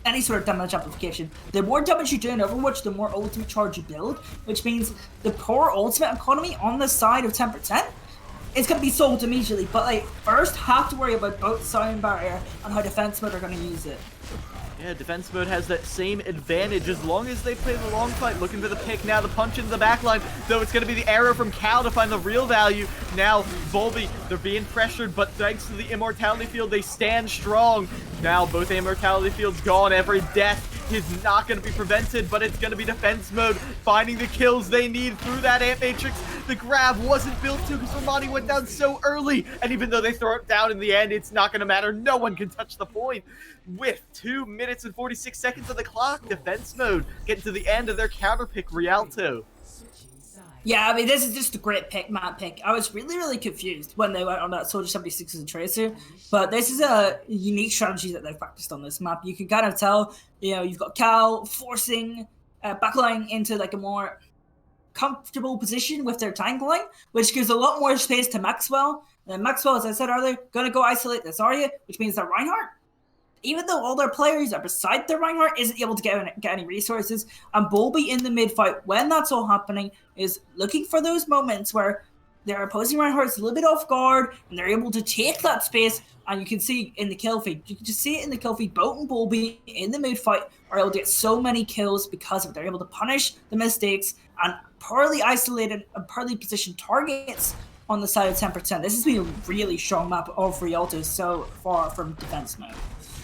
any sort of damage amplification? The more damage you do in Overwatch, the more ultimate charge you build, which means the poor ultimate economy on the side of 10 for 10 is going to be sold immediately. But like, first have to worry about both sound barrier and how defense mode are going to use it. Yeah, defense mode has that same advantage as long as they play the long fight. Looking for the pick now, the punch into the backline, though it's going to be the arrow from Cal to find the real value. Now, Bolby, they're being pressured, but thanks to the immortality field, they stand strong. Now, both immortality fields gone. Every death is not going to be prevented, but it's going to be defense mode, finding the kills they need through that Ant Matrix. The grab wasn't built to because Romani went down so early, and even though they throw it down in the end, it's not going to matter. No one can touch the point. With 2 minutes and 46 seconds on the clock, defense mode getting to the end of their counter pick, Rialto. Yeah, I mean, this is just a great pick, map pick. I was really, really confused when they went on that Soldier 76 as a Tracer, but this is a unique strategy that they've practiced on this map. You can kind of tell, you know, you've got Cal forcing backline into like a more comfortable position with their tank line, which gives a lot more space to Maxwell. And Maxwell, as I said earlier, going to go isolate this Zarya, which means that Reinhardt even though all their players are beside their Reinhardt, isn't able to get any resources. And Bulby in the mid fight, when that's all happening, is looking for those moments where their opposing Reinhardt's a little bit off guard, and they're able to take that space. And you can see in the kill feed, you can just see it in the kill feed, Boat and Bulby in the mid fight are able to get so many kills because of it. They're able to punish the mistakes and poorly isolated and poorly positioned targets on the side of 10%. This has been a really strong map of Rialto so far from defense mode.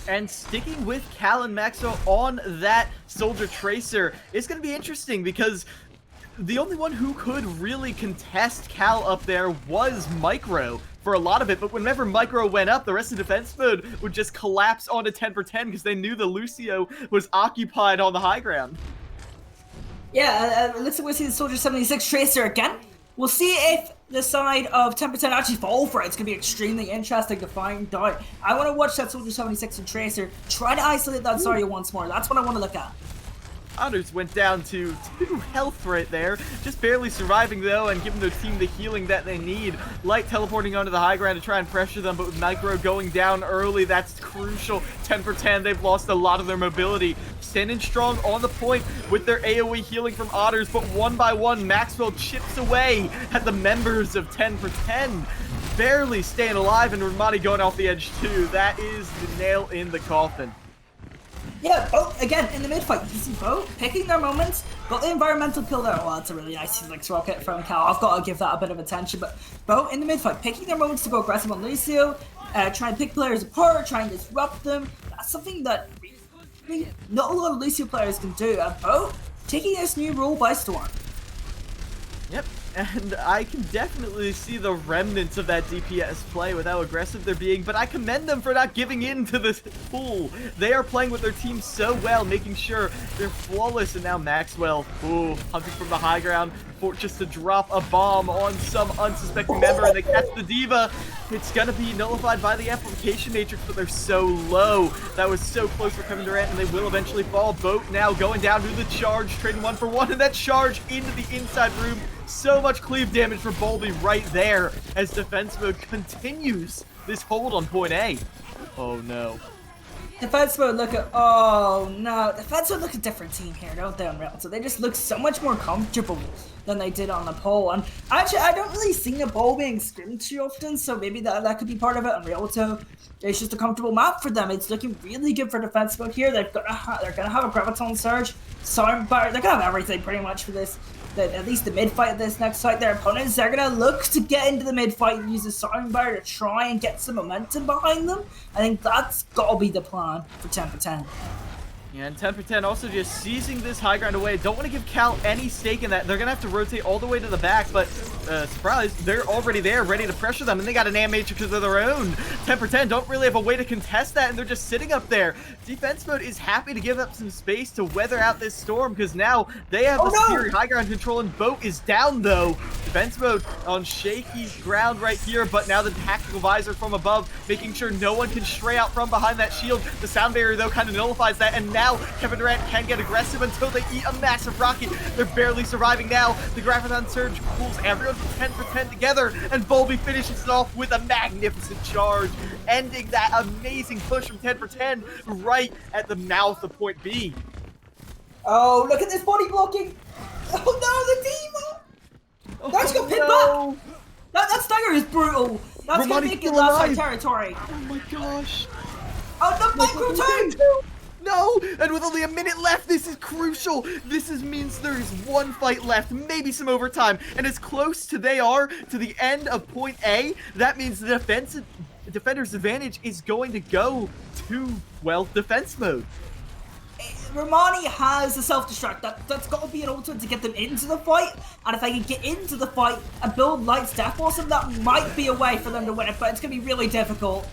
And sticking with Cal and Maxwell on that Soldier Tracer is going to be interesting because the only one who could really contest Cal up there was Micro for a lot of it, but whenever Micro went up, the rest of defense mode would just collapse onto 10 for 10 because they knew the Lucio was occupied on the high ground. Yeah, let's see the Soldier 76 Tracer again. We'll see if the side of 10% actually fall for it. It's going to be extremely interesting to find out. I want to watch that Soldier 76 and Tracer try to isolate that Zarya once more. That's what I want to look at. Otters went down to 2 health right there, just barely surviving though and giving their team the healing that they need. Light teleporting onto the high ground to try and pressure them, but with Micro going down early, that's crucial. 10 for 10, they've lost a lot of their mobility. Standing strong on the point with their AoE healing from Otters, but one by one, Maxwell chips away at the members of 10 for 10. Barely staying alive, and Ramadi going off the edge too. That is the nail in the coffin. Yeah, Boat, again, in the mid-fight, you see Boat picking their moments, got the environmental kill there. Oh, that's a really nice Helix rocket from Cal. I've got to give that a bit of attention, but Boat in the mid-fight, picking their moments to go aggressive on Lucio, try and pick players apart, try and disrupt them. That's something that really not a lot of Lucio players can do. And Boat taking this new role by storm. Yep, and I can definitely see the remnants of that DPS play with how aggressive they're being, but I commend them for not giving in to this pool. They are playing with their team so well, making sure they're flawless, and now Maxwell, ooh, hunting from the high ground for just to drop a bomb on some unsuspecting member, and they catch the Diva. It's gonna be nullified by the amplification matrix, but they're so low. That was so close for Kevin Durant, and they will eventually fall. Boat now going down to the charge, trading 1 for 1, and that charge into the inside room. So much cleave damage for Bulby right there as defense mode continues this hold on point A. Oh no. Defense mode look at, oh no, defense mode look a different team here, don't they, Unreal? So they just look so much more comfortable than they did on the pole. And actually, I don't really see the pole being scrimmed too often, so maybe that could be part of it. Unreal, so it's just a comfortable map for them. It's looking really good for defense mode here. They're gonna have a Graviton Surge, Soundbar, they're gonna have everything pretty much for this. At least the mid fight of this next fight, their opponents, they're gonna look to get into the mid fight and use the Soundbar to try and get some momentum behind them. I think that's gotta be the plan for 10 for 10. Yeah, and 10 for 10 also just seizing this high ground away. Don't want to give Cal any stake in that. They're going to have to rotate all the way to the back, but surprise, they're already there, ready to pressure them, and they got an AM matrix of their own. 10 for 10 don't really have a way to contest that, and they're just sitting up there. Defense mode is happy to give up some space to weather out this storm, because now they have the superior high ground control, and Boat is down, though. Defense mode on shaky ground right here, but now the tactical visor from above, making sure no one can stray out from behind that shield. The sound barrier, though, kind of nullifies that, and now Kevin Durant can get aggressive until they eat a massive rocket. They're barely surviving now. The Graviton Surge pulls everyone from 10 for 10 together, and Bulby finishes it off with a magnificent charge, ending that amazing push from 10 for 10 right at the mouth of point B. Oh, look at this body blocking. Oh no, the Diva! Oh, That's got pinned back! That stagger is brutal. That's gonna make it last fight territory. Oh my gosh. Oh, the micro too! No! And with only a minute left, this is crucial! This means there is one fight left, maybe some overtime, and as close to they are to the end of point A, that means the defender's advantage is going to go to, well, defense mode. Romani has a self-destruct. That's got to be an ultimate to get them into the fight, and if they can get into the fight and build Light's Death Blossom, that might be a way for them to win it, but it's going to be really difficult.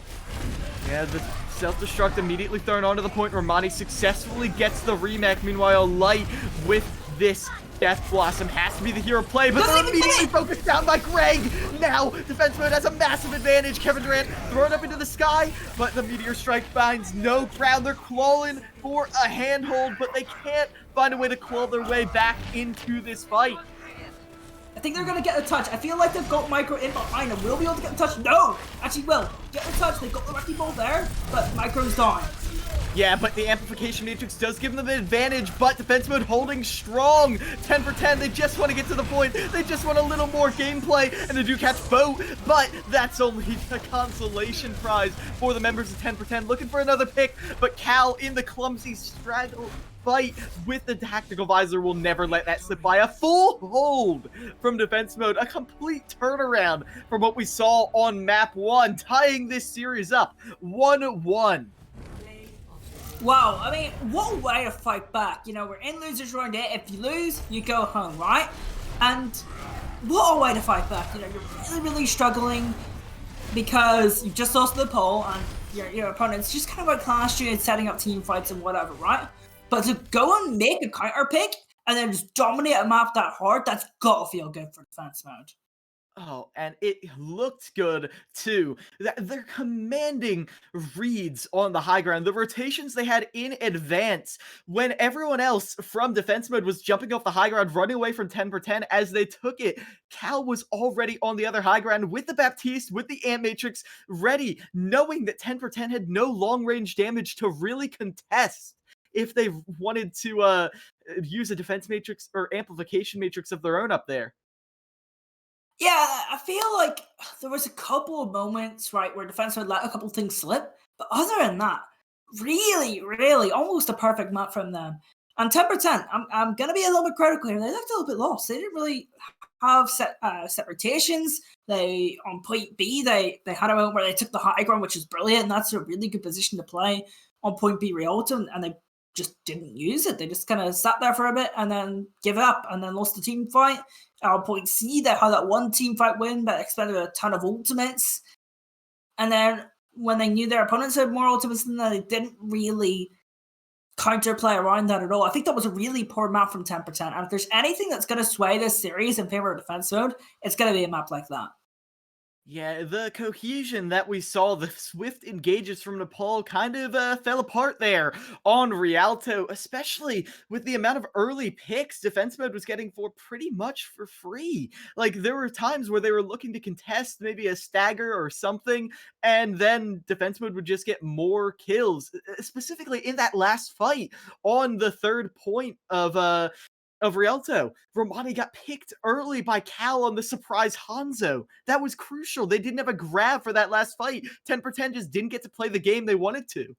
Yeah, the self-destruct immediately thrown onto the point. Romani successfully gets the remake. Meanwhile, Light with this Death Blossom has to be the hero play, but they're immediately focused down by Greg. Now, defense mode has a massive advantage. Kevin Durant thrown up into the sky, but the Meteor Strike finds no ground. They're clawing for a handhold, but they can't find a way to claw their way back into this fight. I think they're going to get a touch. I feel like they've got Micro in behind them. Will be able to get the touch? No! Actually will. Get the touch. They've got the Wrecking Ball there, but Micro's down. Yeah, but the amplification matrix does give them the advantage, but defense mode holding strong. 10 for 10, they just want to get to the point. They just want a little more gameplay, and they do catch Bo, but that's only the consolation prize for the members of 10 for 10. Looking for another pick, but Cal in the clumsy straggle fight with the tactical visor will never let that slip by. A full hold from defense mode, a complete turnaround from what we saw on map 1, tying this series up 1-1. Wow, I mean, what a way to fight back. You know, we're in losers round 8. If you lose, you go home, right? And what a way to fight back. You know, you're really, really struggling because you've just lost the poll and your opponent's just kind of outclassed you and setting up team fights and whatever, right? But to go and make a counter pick and then just dominate a map that hard, that's gotta feel good for defense mode. Oh, and it looked good too. They're commanding reads on the high ground. The rotations they had in advance when everyone else from defense mode was jumping off the high ground, running away from 10 for 10 as they took it. Cal was already on the other high ground with the Baptiste, with the Amp Matrix, ready, knowing that 10 for 10 had no long range damage to really contest if they wanted to use a defense matrix or amplification matrix of their own up there. Yeah, I feel like there was a couple of moments, right, where defense would let a couple things slip, but other than that, really, really, almost a perfect map from them. And 10 for 10, I'm going to be a little bit critical here. They looked a little bit lost. They didn't really have set rotations. They, on point B, they had a moment where they took the high ground, which is brilliant, and that's a really good position to play on point B Rialto, and they just didn't use it. They just kind of sat there for a bit and then give up and then lost the team fight. Point C, they had that one team fight win, but expended a ton of ultimates. And then when they knew their opponents had more ultimates than them, they didn't really counterplay around that at all. I think that was a really poor map from 10 for 10. And if there's anything that's going to sway this series in favor of defense mode, it's going to be a map like that. Yeah, the cohesion that we saw, the swift engages from Nepal kind of fell apart there on Rialto, especially with the amount of early picks defense mode was getting for pretty much for free. Like, there were times where they were looking to contest maybe a stagger or something, and then defense mode would just get more kills, specifically in that last fight on the third point of Rialto. Romani got picked early by Cal on the surprise Hanzo. That was crucial. They didn't have a grab for that last fight. 10 for 10 just didn't get to play the game they wanted to.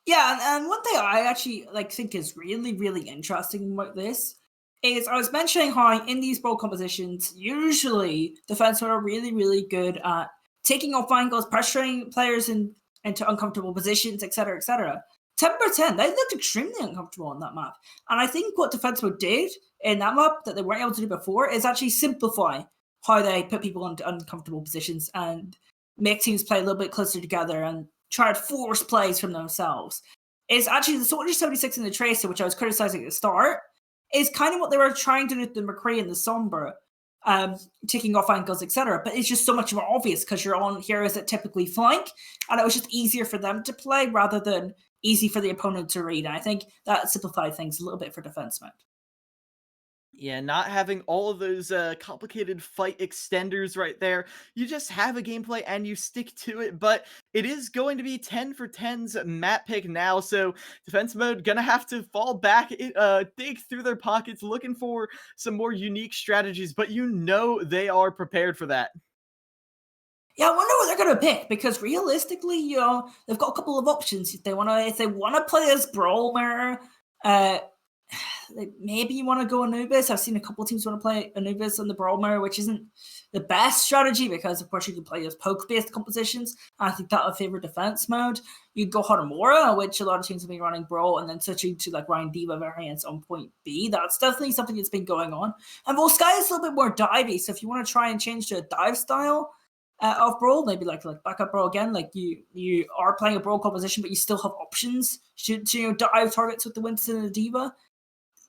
Yeah, and one thing I actually think is really, really interesting about this is I was mentioning how in these brawl competitions, usually defensemen are really, really good at taking off angles, pressuring players into uncomfortable positions, etc., etc. 10 for 10, they looked extremely uncomfortable on that map. And I think what defensemen did in that map that they weren't able to do before is actually simplify how they put people into uncomfortable positions and make teams play a little bit closer together and try to force plays from themselves. It's actually the Soldier 76 and the Tracer, which I was criticizing at the start, is kind of what they were trying to do with the McCree and the Sombra, taking off angles, etc. But it's just so much more obvious because you're on heroes that typically flank, and it was just easier for them to play rather than easy for the opponent to read. And I think that simplified things a little bit for defensemen. Yeah, not having all of those complicated fight extenders right there. You just have a gameplay and you stick to it, but it is going to be 10 for 10's map pick now, so defense mode gonna have to fall back, dig through their pockets, looking for some more unique strategies, but you know they are prepared for that. Yeah, I wonder what they're gonna pick because realistically, you know, they've got a couple of options. If they wanna play as Brawler, maybe you want to go Anubis. I've seen a couple of teams want to play Anubis on the Brawler, which isn't the best strategy because, of course, you can play as poke-based compositions. I think that would favor defense mode. You go Hanamura, which a lot of teams have been running Brawl, and then switching to Ryan Diva variants on point B. That's definitely something that's been going on. And Volskaya is a little bit more divey, so if you want to try and change to a dive style of Brawl, maybe like backup Brawl again, like you are playing a Brawl composition, but you still have options to dive targets with the Winston and the Diva.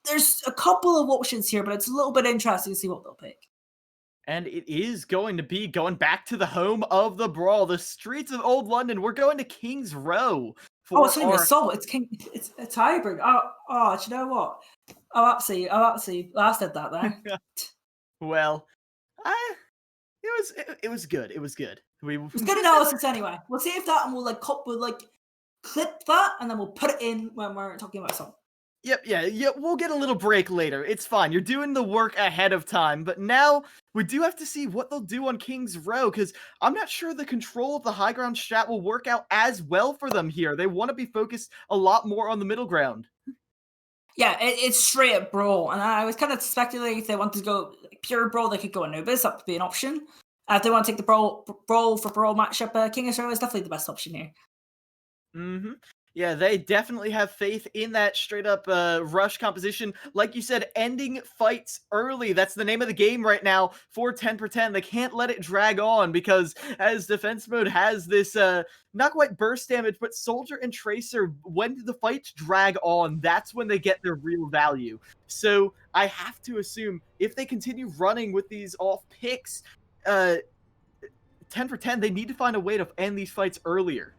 There's a couple of options here, but it's a little bit interesting to see what they'll pick. And it is going to be going back to the home of the Brawl, the streets of Old London. We're going to King's Row. It's not even Assault. It's hybrid. Do you know what? I've absolutely lasted that there. Well, it was good. It was good. It was good analysis anyway. We'll see if that one will clip that, and then we'll put it in when we're talking about something. Yep, yeah, we'll get a little break later. It's fine. You're doing the work ahead of time. But now we do have to see what they'll do on King's Row, because I'm not sure the control of the high ground strat will work out as well for them here. They want to be focused a lot more on the middle ground. Yeah, it's straight up brawl, and I was kind of speculating if they wanted to go pure brawl, they could go Anubis. That would be an option. If they want to take the brawl for brawl matchup, King of Row is definitely the best option here. Mm-hmm. Yeah, they definitely have faith in that straight up rush composition. Like you said, ending fights early. That's the name of the game right now for 10 for 10. They can't let it drag on because as defense mode has this not quite burst damage, but Soldier and Tracer, when the fights drag on, that's when they get their real value. So I have to assume if they continue running with these off picks, 10 for 10, they need to find a way to end these fights earlier.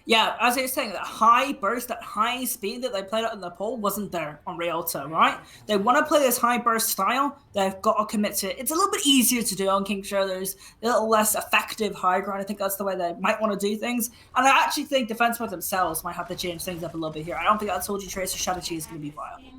Yeah, as I was saying, that high burst, that high speed that they played out in the poll wasn't there on Rialto, right? They want to play this high burst style. They've got to commit to it. It's a little bit easier to do on King's Row. There's a little less effective high ground. I think that's the way they might want to do things. And I actually think defense mode themselves might have to change things up a little bit here. I don't think that Soldier Tracer strategy is going to be viable.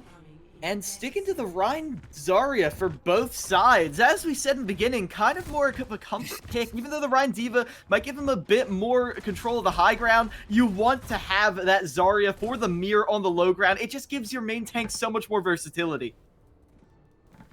And sticking to the Rein Zarya for both sides. As we said in the beginning, kind of more of a comfort pick. Even though the Rein Diva might give him a bit more control of the high ground, you want to have that Zarya for the mirror on the low ground. It just gives your main tank so much more versatility.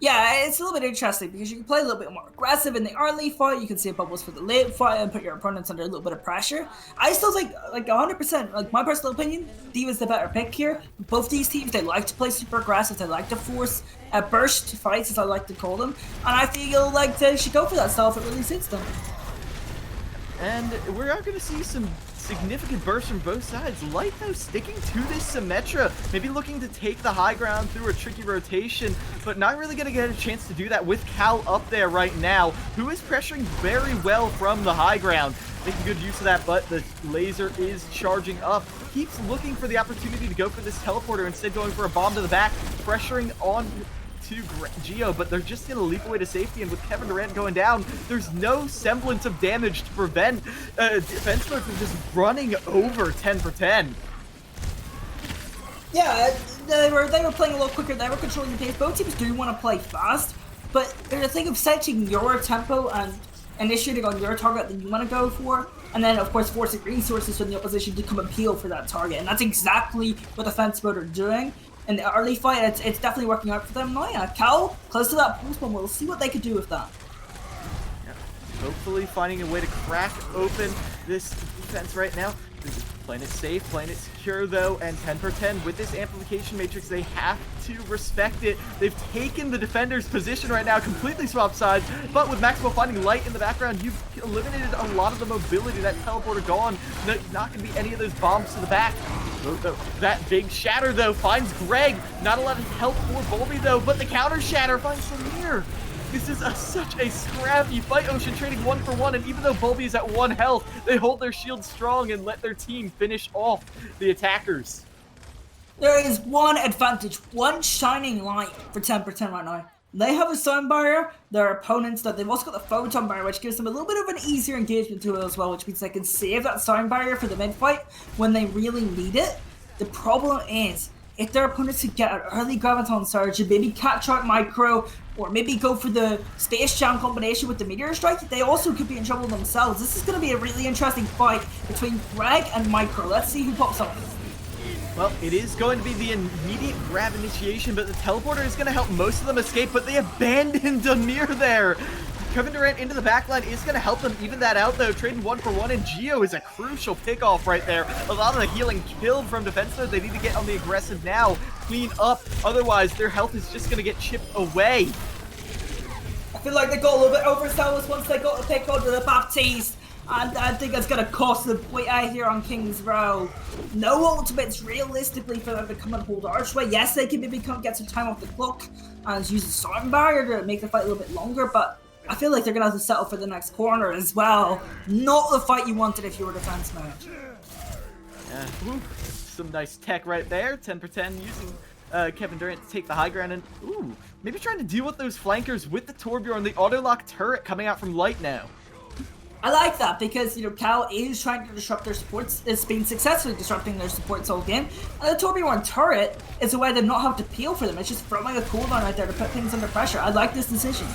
Yeah, it's a little bit interesting because you can play a little bit more aggressive in the early fight. You can save bubbles for the late fight and put your opponents under a little bit of pressure. I still think, like 100%, like my personal opinion, Diva's the better pick here. Both these teams, they like to play super aggressive. They like to force burst fights, as I like to call them. And I feel like they should go for that style if it really suits them. And we're going to see some significant bursts from both sides. Light, though, sticking to this Symmetra, maybe looking to take the high ground through a tricky rotation, but not really going to get a chance to do that with Cal up there right now, who is pressuring very well from the high ground. Making good use of that, but the laser is charging up. Keeps looking for the opportunity to go for this teleporter, instead going for a bomb to the back, pressuring on to Geo, but they're just going to leap away to safety, and with Kevin Durant going down, there's no semblance of damage to prevent defense mode from just running over 10 for 10. Yeah, they were playing a little quicker, they were controlling the pace. Both teams do want to play fast, but there's a thing of setting your tempo and initiating on your target that you want to go for, and then of course forcing resources from the opposition to come and peel for that target, and that's exactly what defense mode are doing. In the early fight, it's definitely working out for them. Now, yeah, Cal, close to that post one, we'll see what they could do with that. Yeah. Hopefully finding a way to crack open this defense right now. Playing it safe, playing it secure though, and 10 for 10 with this amplification matrix, they have to respect it. They've taken the defender's position right now, completely swapped sides, but with Maxwell finding Light in the background, you've eliminated a lot of the mobility. That teleporter gone, not going to be any of those bombs to the back. That big shatter though finds Greg. Not a lot of help for Volby though, but the counter shatter finds Samir. This is such a scrappy fight. Ocean trading 1 for 1, and even though Volby is at 1 health, they hold their shield strong and let their team finish off the attackers. There is one advantage, one shining light for 10 for 10 right now. They have a sound barrier, their opponents, that they've also got the photon barrier, which gives them a little bit of an easier engagement tool as well, which means they can save that sound barrier for the mid-fight when they really need it. The problem is, if their opponents could get an early Graviton Surge and maybe catch out Micro, or maybe go for the Space Jam combination with the Meteor Strike, they also could be in trouble themselves. This is going to be a really interesting fight between Greg and Micro. Let's see who pops up. Well, it is going to be the immediate grab initiation, but the teleporter is going to help most of them escape, but they abandoned Amir there. Kevin Durant into the backline is going to help them even that out, though. Trading 1 for 1, and Geo is a crucial pickoff right there. A lot of the healing killed from defense mode. They need to get on the aggressive now, clean up. Otherwise, their health is just going to get chipped away. I feel like they got a little bit overzealous once they got the pick onto the Baptiste. And I think that's going to cost them way out here on King's Row. No ultimates realistically for them to come and hold Archway. Yes, they can maybe come get some time off the clock and use a sound barrier to make the fight a little bit longer, but I feel like they're going to have to settle for the next corner as well. Not the fight you wanted if you were defense mode. Yeah, some nice tech right there. 10 for 10 using Kevin Durant to take the high ground, and maybe trying to deal with those flankers with the Torbjorn, the auto-lock turret coming out from Light now. I like that because, Cal is trying to disrupt their supports. It's been successfully disrupting their supports all game. And the Torbjorn turret is a way to not have to peel for them. It's just throwing a cooldown right there to put things under pressure. I like this decision.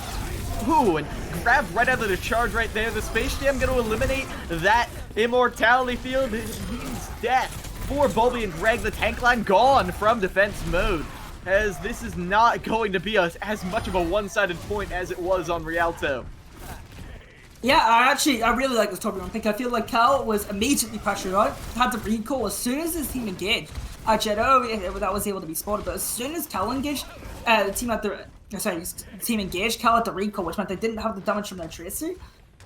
Ooh, and grab right out of the charge right there. The Space Jam going to eliminate that immortality field. It means death for Bulby and Greg. The tank line gone from defense mode, as this is not going to be as much of a one-sided point as it was on Rialto. Yeah, I really like this Torbjorn pick. I feel like Cal was immediately pressured out, had to recall as soon as his team engaged. Jetto, that was able to be spotted, but as soon as Cal engaged, team engaged, Cal had the recall, which meant they didn't have the damage from their Tracer.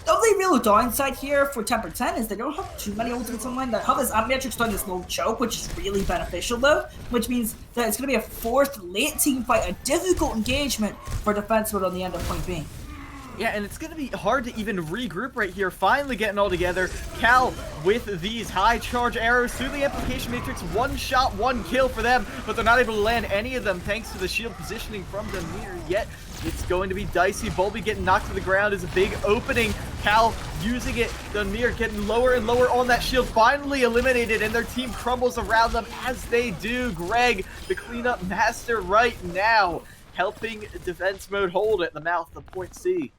The only real downside here for Temper 10 is they don't have too many ultimates online. They have this Matrix doing this low choke, which is really beneficial though, which means that it's going to be a fourth late team fight, a difficult engagement for defense mode on the end of point B. Yeah, and it's going to be hard to even regroup right here, finally getting all together. Cal with these high charge arrows through the Amplification Matrix. One shot, one kill for them, but they're not able to land any of them thanks to the shield positioning from Demir. Yet it's going to be dicey. Bulby getting knocked to the ground is a big opening. Cal using it. Demir getting lower and lower on that shield, finally eliminated, and their team crumbles around them as they do. Greg, the cleanup master right now, helping defense mode hold at the mouth of point C.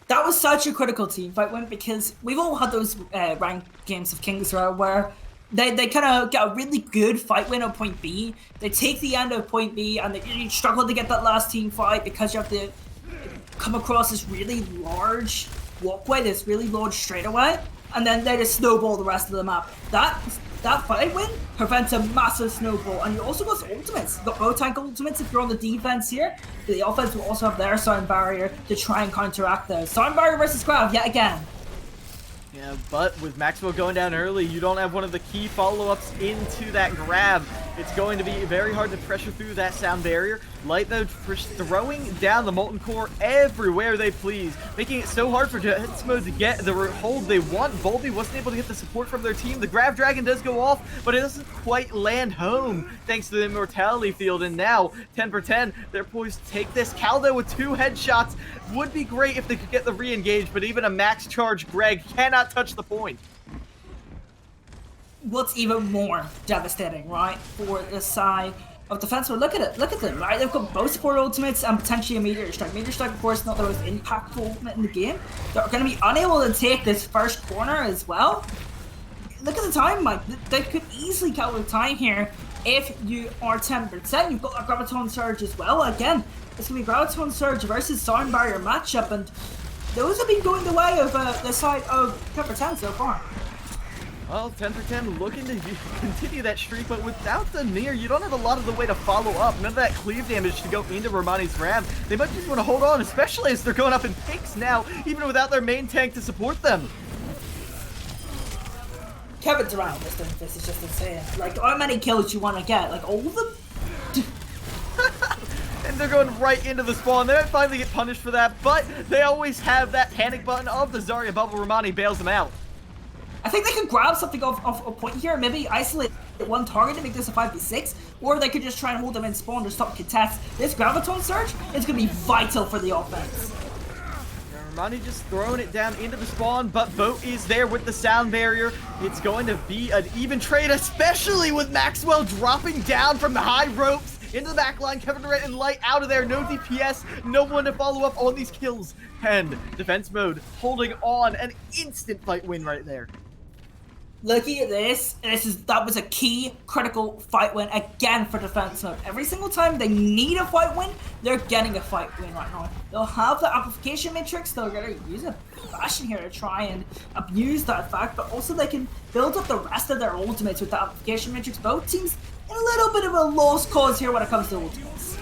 That was such a critical team fight win because we've all had those ranked games of Kings Row where they kind of get a really good fight win on point B. They take the end of point B and they struggle to get that last team fight because you have to come across this really large walkway, this really large straightaway, and then they just snowball the rest of the map. That fight win prevents a massive snowball, and you also got ultimates. You've got both tank ultimates if you're on the defense here. The offense will also have their sound barrier to try and counteract those. Sound barrier versus Grav yet again. Yeah, but with Maxwell going down early, you don't have one of the key follow-ups into that grab. It's going to be very hard to pressure through that sound barrier. Light, though, throwing down the Molten Core everywhere they please, making it so hard for defense mode to get the hold they want. Bulby wasn't able to get the support from their team. The Grav Dragon does go off, but it doesn't quite land home thanks to the Immortality Field. And now, 10 for 10, they're poised to take this. Cal, though, with 2 headshots. Would be great if they could get the re-engage, but even a max charge Greg cannot touch the point. What's even more devastating, right, for the side of defense? Well, look at them, right? They've got both support ultimates and potentially a Meteor Strike. Meteor Strike, of course, not the most impactful ultimate in the game. They're going to be unable to take this first corner as well. Look at the time, Mike. They could easily kill the time here if you are 10%. You've got a Graviton Surge as well. Again, it's going to be Graviton Surge versus Sound Barrier matchup, and those have been going the way of the side of 10% so far. Well, 10 for 10 looking to continue that streak, but without the Nier, you don't have a lot of the way to follow up. None of that cleave damage to go into Romani's Ram. They might just want to hold on, especially as they're going up in picks now, even without their main tank to support them. Kevin Durant, this is just insane. Like, how many kills you want to get? Like, all of them? And they're going right into the spawn. They might finally get punished for that, but they always have that panic button of the Zarya bubble. Romani bails them out. I think they could grab something off a point here, maybe isolate one target to make this a 5v6, or they could just try and hold them in spawn to stop contests. This Graviton Surge is going to be vital for the offense. Romani just throwing it down into the spawn, but Boat is there with the sound barrier. It's going to be an even trade, especially with Maxwell dropping down from the high ropes into the back line. Kevin Durant and Light out of there. No DPS, no one to follow up on these kills. And defense mode holding on. An instant fight win right there. Looking at this, that was a key critical fight win again for defense mode. Every single time they need a fight win, they're getting a fight win right now. They'll have the amplification matrix, they're going to use a fashion here to try and abuse that fact, but also they can build up the rest of their ultimates with the amplification matrix. Both teams in a little bit of a lost cause here when it comes to ultimates.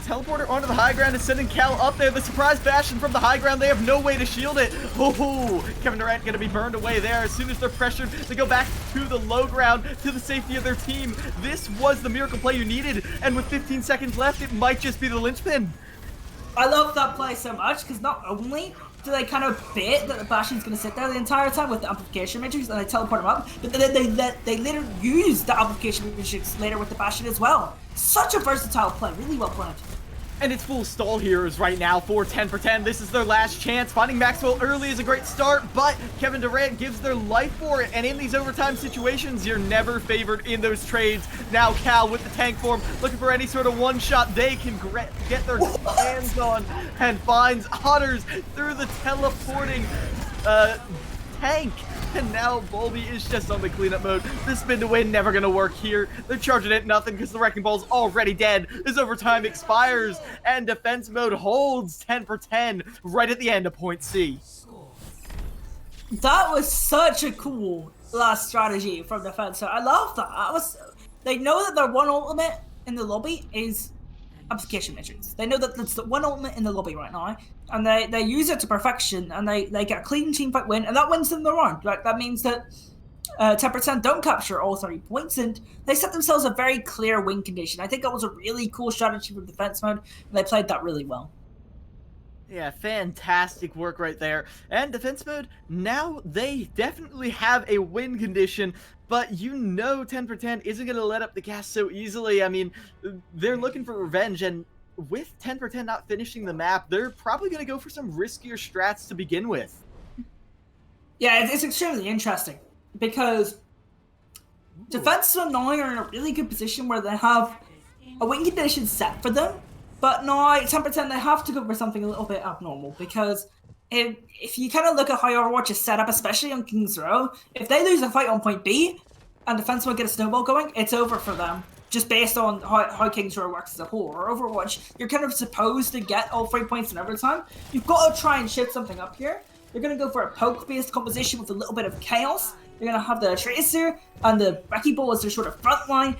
Teleporter onto the high ground is sending Cal up there. The surprise bastion from the high ground. They have no way to shield it. Oh, Kevin Durant going to be burned away there. As soon as they're pressured, they go back to the low ground to the safety of their team. This was the miracle play you needed. And with 15 seconds left, it might just be the linchpin. I love that play so much because not only do they kind of bait that the Bastion's going to sit there the entire time with the amplification matrix and they teleport him up, but then they later use the amplification matrix later with the Bastion as well. Such a versatile play, really well played. And it's full stall heroes right now for 10 for 10. This is their last chance. Finding Maxwell early is a great start, but Kevin Durant gives their life for it. And in these overtime situations, you're never favored in those trades. Now Cal with the tank form, looking for any sort of one-shot they can get their hands on, and finds Otters through the teleporting tank. And now Bulby is just on the cleanup mode. The spin to win never gonna work here. They're charging at nothing because the Wrecking Ball's already dead. As overtime expires and defense mode holds 10 for 10 right at the end of point C. That was such a cool last strategy from defense. So I love that. They know that their one ultimate in the lobby is application matrix. They know that that's the one ultimate in the lobby right now, and they use it to perfection, and they get a clean team fight win, and that wins them the round. Like, that means that 10% don't capture all 3 points, and they set themselves a very clear win condition. I think that was a really cool strategy from defense mode, and they played that really well. Yeah, fantastic work right there. And defense mode, now they definitely have a win condition, but you know 10 for 10 isn't going to let up the gas so easily. I mean, they're looking for revenge, and with 10 for 10 not finishing the map, they're probably going to go for some riskier strats to begin with. Yeah, it's extremely interesting, because defense now are in a really good position where they have a win condition set for them, but now 10 for 10 they have to go for something a little bit abnormal, because if you kind of look at how Overwatch is set up, especially on King's Row, if they lose a fight on point B and defense won't get a snowball going, it's over for them, just based on how King's Row works as a whole. Or Overwatch, you're kind of supposed to get all 3 points in overtime. You've got to try and shift something up here. You're going to go for a poke-based composition with a little bit of chaos. You're going to have the Tracer and the Wrecking Ball as their sort of front line.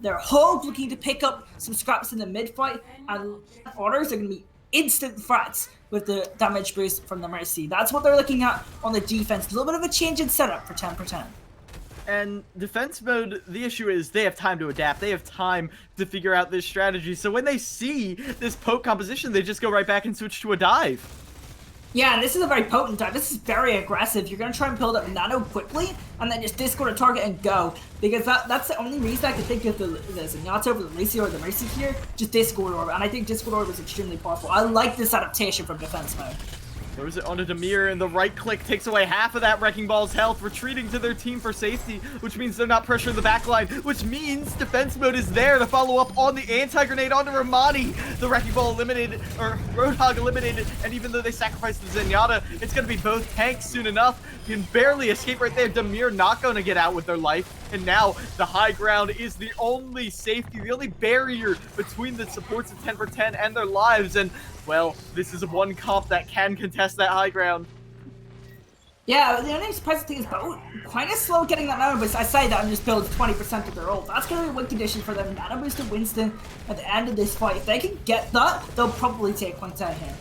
They're Hog looking to pick up some scraps in the mid-fight, and Otters are going to be instant threats with the damage boost from the Mercy. That's what they're looking at on the defense. A little bit of a change in setup for 10 for 10. And defense mode, the issue is they have time to adapt. They have time to figure out this strategy. So when they see this poke composition, they just go right back and switch to a dive. Yeah, and this is a very potent dive. This is very aggressive. You're going to try and build up nano quickly, and then just discord a target and go. Because that's the only reason I can think of the Zenyatta over the Mercy or the Mercy here. Just discord orb, and I think discord orb is extremely powerful. I like this adaptation from defense mode. Throws it onto Demir, and the right click takes away half of that Wrecking Ball's health, retreating to their team for safety, which means they're not pressuring the backline, which means defense mode is there to follow up on the anti-grenade onto Ramani. The Wrecking Ball eliminated, or Roadhog eliminated, and even though they sacrificed the Zenyatta, it's going to be both tanks soon enough. You can barely escape right there. Demir not going to get out with their life, and now the high ground is the only safety, the only barrier between the supports of 10 for 10 and their lives, and well, this is one comp that can contest that high ground. Yeah, the only surprising thing is kind of slow getting that nano boost. I say that and just build 20% of their ult. That's going to be a win condition for them. Nano boost to Winston at the end of this fight. If they can get that, they'll probably take points out here.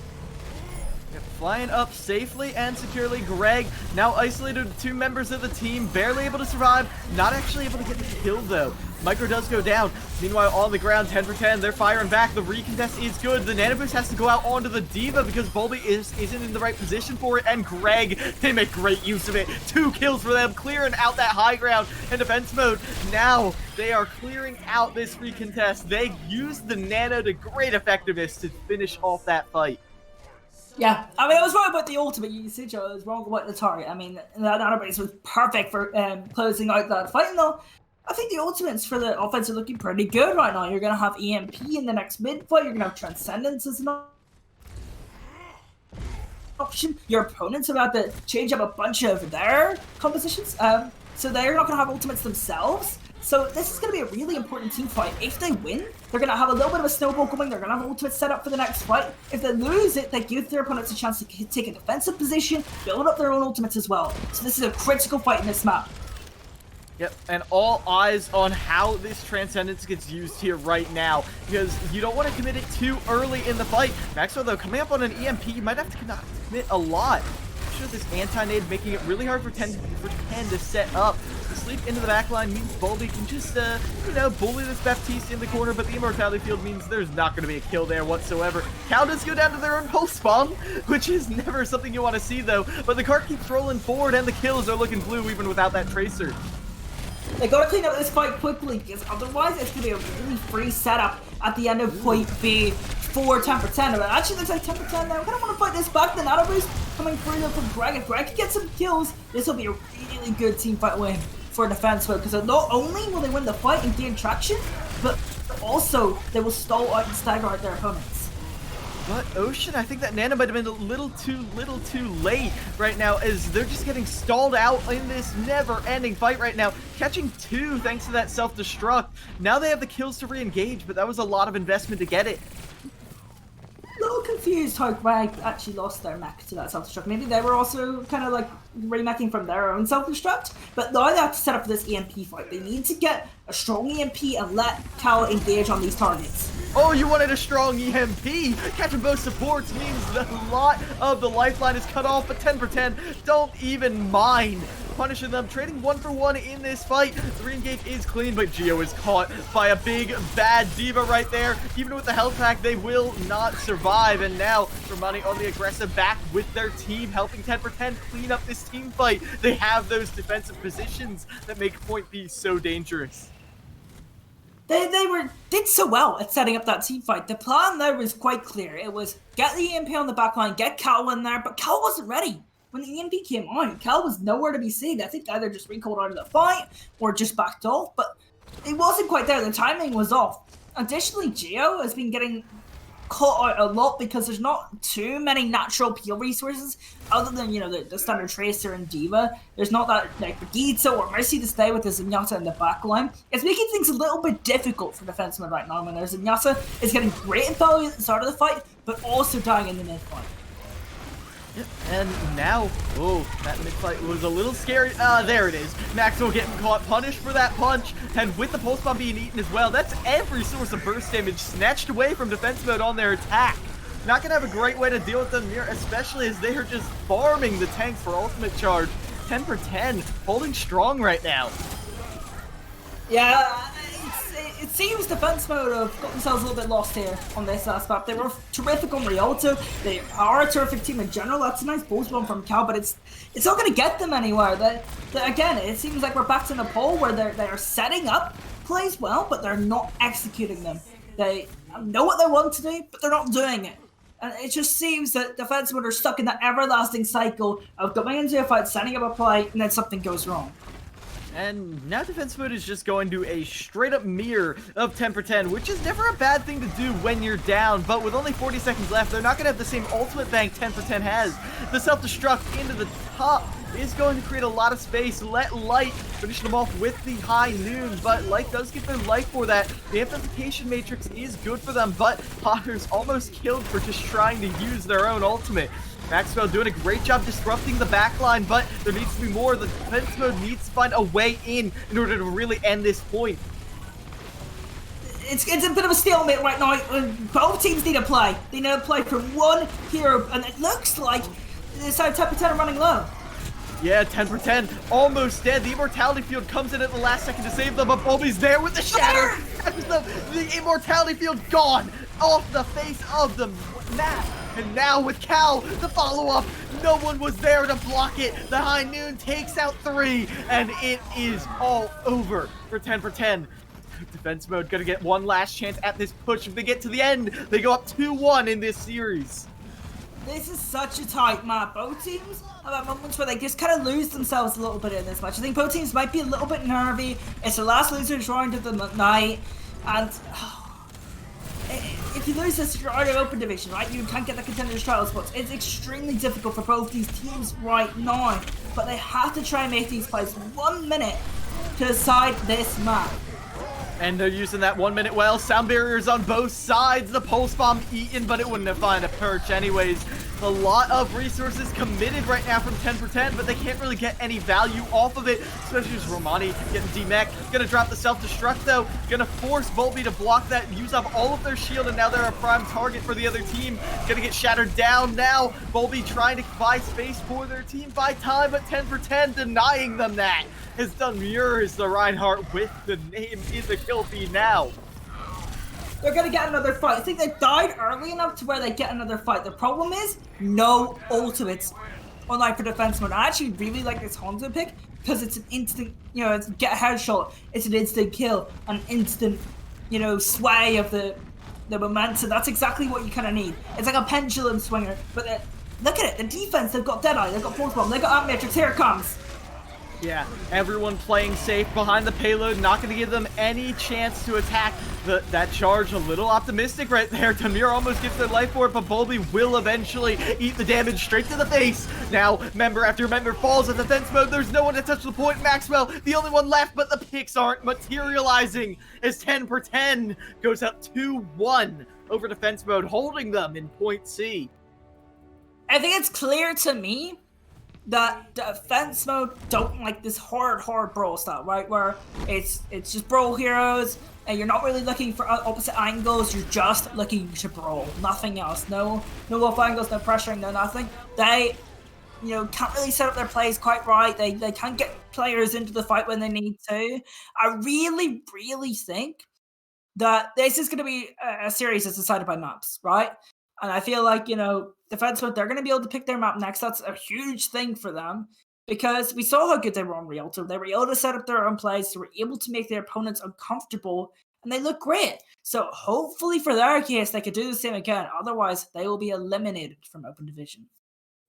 Flying up safely and securely, Greg now isolated with 2 members of the team, barely able to survive, not actually able to get the kill though. Micro does go down. Meanwhile, on the ground, 10 for 10, they're firing back. The recontest is good. The Nano Boost has to go out onto the Diva because Bulby isn't in the right position for it, and Greg, they make great use of it. 2 kills for them, clearing out that high ground in defense mode. Now, they are clearing out this recontest. They used the Nano to great effectiveness to finish off that fight. Yeah, I mean, I was wrong about the ultimate usage. I was wrong about the target. I mean, that Nano Boost was perfect for closing out that fight, though. I think the ultimates for the offense are looking pretty good right now. You're going to have EMP in the next mid fight. You're going to have Transcendence as an option. Your opponents are about to change up a bunch of their compositions. So they're not going to have ultimates themselves. So this is going to be a really important team fight. If they win, they're going to have a little bit of a snowball going. They're going to have ultimates set up for the next fight. If they lose it, they give their opponents a chance to take a defensive position, build up their own ultimates as well. So this is a critical fight in this map. Yep, and all eyes on how this Transcendence gets used here right now, because you don't want to commit it too early in the fight. Maxwell, though, coming up on an EMP, you might have to commit a lot. I'm sure this anti-nade making it really hard for 10 to set up. The sleep into the backline means Bulby can just, bully this Baptiste in the corner, but the Immortality Field means there's not going to be a kill there whatsoever. Cal does go down to their own post spawn, which is never something you want to see, though. But the cart keeps rolling forward, and the kills are looking blue even without that Tracer. They gotta clean up this fight quickly, because otherwise it's gonna be a really free setup at the end of point B. for 10%. But actually looks like 10% now. I kind of want to fight this back. The Nano boost coming through there from Greg. If Greg can get some kills, this will be a really good team fight win for Defense Mode, because not only will they win the fight and gain traction, but also they will stall out and stagger out their opponents. But Ocean, I think that Nana might have been a little too late right now, as they're just getting stalled out in this never-ending fight right now. Catching 2 thanks to that self-destruct. Now they have the kills to re-engage, but that was a lot of investment to get it. A little confused how Greg actually lost their mech to that self-destruct. Maybe they were also kind of like remeching from their own self-destruct, but now they have to set up for this EMP fight. They need to get a strong EMP and let Cal engage on these targets. Oh, you wanted a strong EMP! Catching both supports means that a lot of the lifeline is cut off, but 10% don't even mind punishing them, trading 1 for 1 in this fight. The re-engage is clean, but Geo is caught by a big, bad D.Va right there. Even with the health pack, they will not survive. And now, Romani on the aggressive back with their team, helping 10% clean up this team fight. They have those defensive positions that make Point B so dangerous. They did so well at setting up that team fight. The plan there was quite clear. It was get the EMP on the backline, get Cal in there, but Cal wasn't ready. When the EMP came on, Cal was nowhere to be seen. I think either just recalled out of the fight or just backed off, but it wasn't quite there. The timing was off. Additionally, Geo has been getting caught out a lot because there's not too many natural peel resources other than, you know, the standard Tracer and D.Va. There's not that, like, Brigitte or Mercy to stay with the Zenyatta in the backline. It's making things a little bit difficult for defensemen right now when their Zenyatta is getting great value at the start of the fight, but also dying in the mid-fight. Yep, and now, oh, that mid-fight was a little scary. There it is. Maxwell getting caught, punished for that punch, and with the pulse bomb being eaten as well, that's every source of burst damage snatched away from defense mode on their attack. Not gonna have a great way to deal with them here, especially as they are just farming the tanks for ultimate charge. 10 for 10, holding strong right now. Yeah, it seems defense mode have got themselves a little bit lost here on this aspect. They were terrific on Rialto. They are a terrific team in general. That's a nice boost one from Cal, but it's not going to get them anywhere. Again, it seems like we're back to Nepal where they are setting up plays well, but they're not executing them. They know what they want to do, but they're not doing it. And it just seems that defense mode are stuck in that everlasting cycle of going into a fight, setting up a play, and then something goes wrong. And now defense mode is just going to a straight up mirror of 10 for 10, which is never a bad thing to do when you're down, but with only 40 seconds left, they're not going to have the same ultimate bank 10 for 10 has. The self-destruct into the top is going to create a lot of space. Let Light finish them off with the high noon, but Light does get their life for that. The amplification matrix is good for them, but Potter's almost killed for just trying to use their own ultimate. Maxwell doing a great job disrupting the backline, but there needs to be more. The defense mode needs to find a way in order to really end this point. It's a bit of a stalemate right now. Both teams need to play. They need to play for one hero, and it looks like this 10 for 10 are running low. Yeah, 10 for 10, almost dead. The Immortality Field comes in at the last second to save them, but Bulby's there with the Shatter. The Immortality Field gone off the face of the map. And now with Cal, the follow-up, no one was there to block it. The high noon takes out 3, and it is all over for 10 for 10. Defense mode gonna get one last chance at this push. If they get to the end, they go up 2-1 in this series. This is such a tight map. Both teams have had moments where they just kind of lose themselves a little bit in this match. I think both teams might be a little bit nervy. It's the last losers round of the night, and if you lose this, you're out of open division, right? You can't get the contenders trial spots. It's extremely difficult for both these teams right now, but they have to try and make these plays 1 minute to decide this map. And they're using that 1 minute well. Sound barriers on both sides. The pulse bomb eaten, but it wouldn't have found a perch anyways. A lot of resources committed right now from 10 for 10, but they can't really get any value off of it, especially as Romani getting D-Mech. Gonna drop the self-destruct though. Gonna force Volby to block that, use up all of their shield, and now they're a prime target for the other team. Gonna get shattered down now. Volby trying to buy space for their team, buy time, but 10 for 10 denying them that. Has done mirrors the Reinhardt with the name in the kill feed now. They're gonna get another fight. I think they died early enough to where they get another fight. The problem is no ultimates online for defense mode. I actually really like this Hanzo pick because it's an instant, you know, it's get a headshot. It's an instant kill, an instant, you know, sway of the the momentum. That's exactly what you kind of need. It's like a pendulum swinger. But look at it. The defense, they've got Deadeye, they've got Force Bomb, they've got Matrix. Here it comes. Yeah, everyone playing safe behind the payload, not going to give them any chance to attack that charge. A little optimistic right there. Tamir almost gets their life for it, but Bulby will eventually eat the damage straight to the face. Now, member after member falls in defense mode. There's no one to touch the point. Maxwell, the only one left, but the picks aren't materializing as 10 per 10 goes up 2-1 over defense mode, holding them in point C. I think it's clear to me that defense mode don't like this hard brawl style, right? Where it's just brawl heroes, and you're not really looking for opposite angles. You're just looking to brawl, nothing else. No off angles, no pressuring, no nothing. They, can't really set up their plays quite right. They can't get players into the fight when they need to. I really think that this is going to be a series that's decided by maps, right? And I feel like, defense mode, they're going to be able to pick their map next. That's a huge thing for them because we saw how good they were on Rialto. They were able to set up their own plays. They were able to make their opponents uncomfortable, and they look great. So hopefully for their case, they could do the same again. Otherwise, they will be eliminated from Open Division.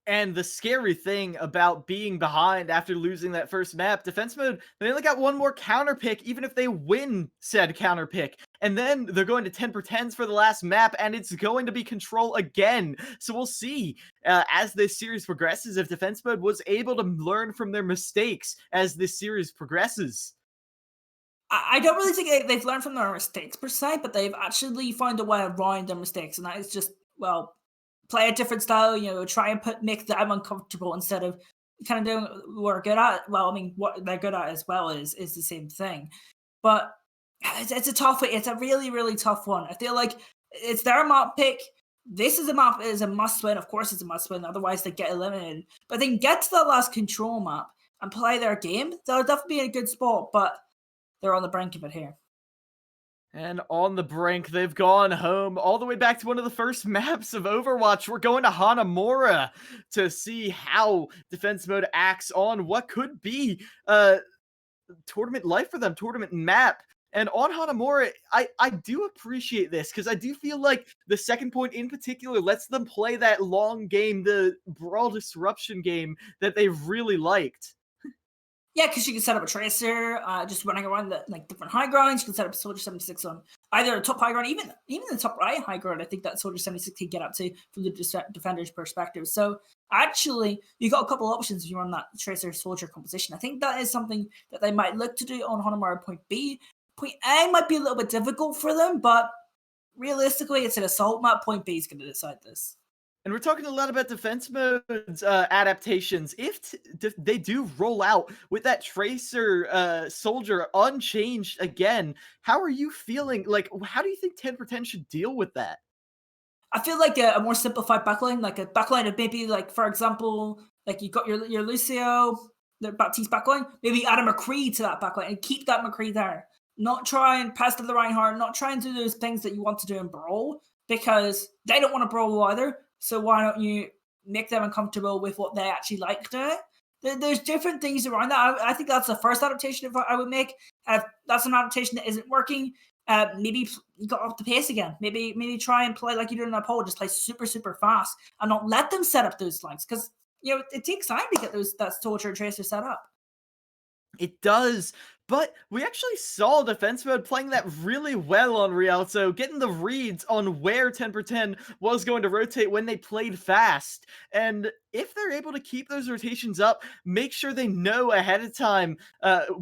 And the scary thing about being behind after losing that first map, defense mode, they only got one more counter pick, even if they win said counter pick. And then they're going to 10 per 10s for the last map, and it's going to be control again. So we'll see as this series progresses if defense mode was able to learn from their mistakes as this series progresses. I don't really think they've learned from their mistakes per se, but they've actually found a way around their mistakes, and that is just, play a different style, try and make them uncomfortable instead of kind of doing what we're good at. Well, I mean, what they're good at as well is the same thing. But it's a tough one. It's a really, really tough one. I feel like it's their map pick. This is a map is a must win. Of course, it's a must win. Otherwise, they get eliminated. But they can get to that last control map and play their game. They'll definitely be in a good spot, but they're on the brink of it here. And on the brink, they've gone home all the way back to one of the first maps of Overwatch. We're going to Hanamura to see how defense mode acts on what could be tournament life for them, tournament map. And on Hanamura, I do appreciate this because I do feel like the second point in particular lets them play that long game, the Brawl Disruption game that they really liked. Yeah, because you can set up a Tracer, just running around the different high grounds. You can set up Soldier 76 on either a top high ground, even the top right high ground. I think that Soldier 76 can get up to from the defender's perspective. So actually, you got a couple options if you run that Tracer Soldier composition. I think that is something that they might look to do on Hanamura Point B. Point A might be a little bit difficult for them, but realistically, it's an assault map. Point B is going to decide this. And we're talking a lot about defense mode's adaptations. If they do roll out with that Tracer Soldier unchanged again, how are you feeling? Like, how do you think 10 for 10 should deal with that? I feel like a more simplified backline, like a backline of maybe, for example, you got your Lucio, the Baptiste backline, maybe add a McCree to that backline and keep that McCree there. Not try and pass to the Reinhardt, not try and do those things that you want to do in Brawl, because they don't want to Brawl either. So why don't you make them uncomfortable with what they actually like doing? There's different things around that. I think that's the first adaptation I would make. If that's an adaptation that isn't working, maybe you got off the pace again. Maybe try and play like you did in a poll. Just play super, super fast and not let them set up those lines. Because, it takes time to get that Soldier and Tracer set up. It does, but we actually saw defense mode playing that really well on Rialto, getting the reads on where 10 for 10 was going to rotate when they played fast. And if they're able to keep those rotations up, make sure they know ahead of time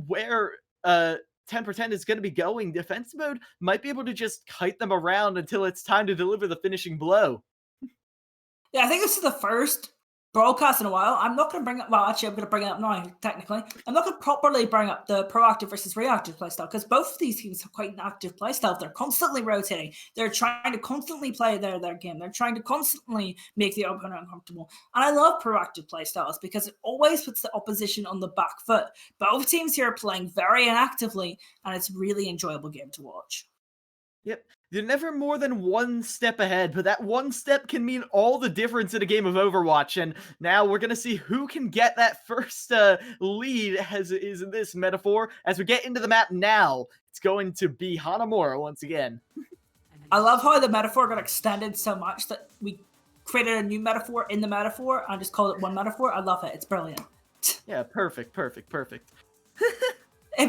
where 10 for 10 is going to be going, defense mode might be able to just kite them around until it's time to deliver the finishing blow. Yeah, I think this is the first broadcast in a while. I'm not going to bring up, I'm going to bring it up now, technically. I'm not going to properly bring up the proactive versus reactive playstyle, because both of these teams have quite an active playstyle. They're constantly rotating. They're trying to constantly play their game. They're trying to constantly make the opponent uncomfortable. And I love proactive playstyles because it always puts the opposition on the back foot. Both teams here are playing very inactively, and it's a really enjoyable game to watch. Yep. You're never more than one step ahead, but that one step can mean all the difference in a game of Overwatch. And now we're going to see who can get that first lead, as is in this metaphor. As we get into the map now, it's going to be Hanamura once again. I love how the metaphor got extended so much that we created a new metaphor in the metaphor and just called it one metaphor. I love it. It's brilliant. Yeah, perfect. It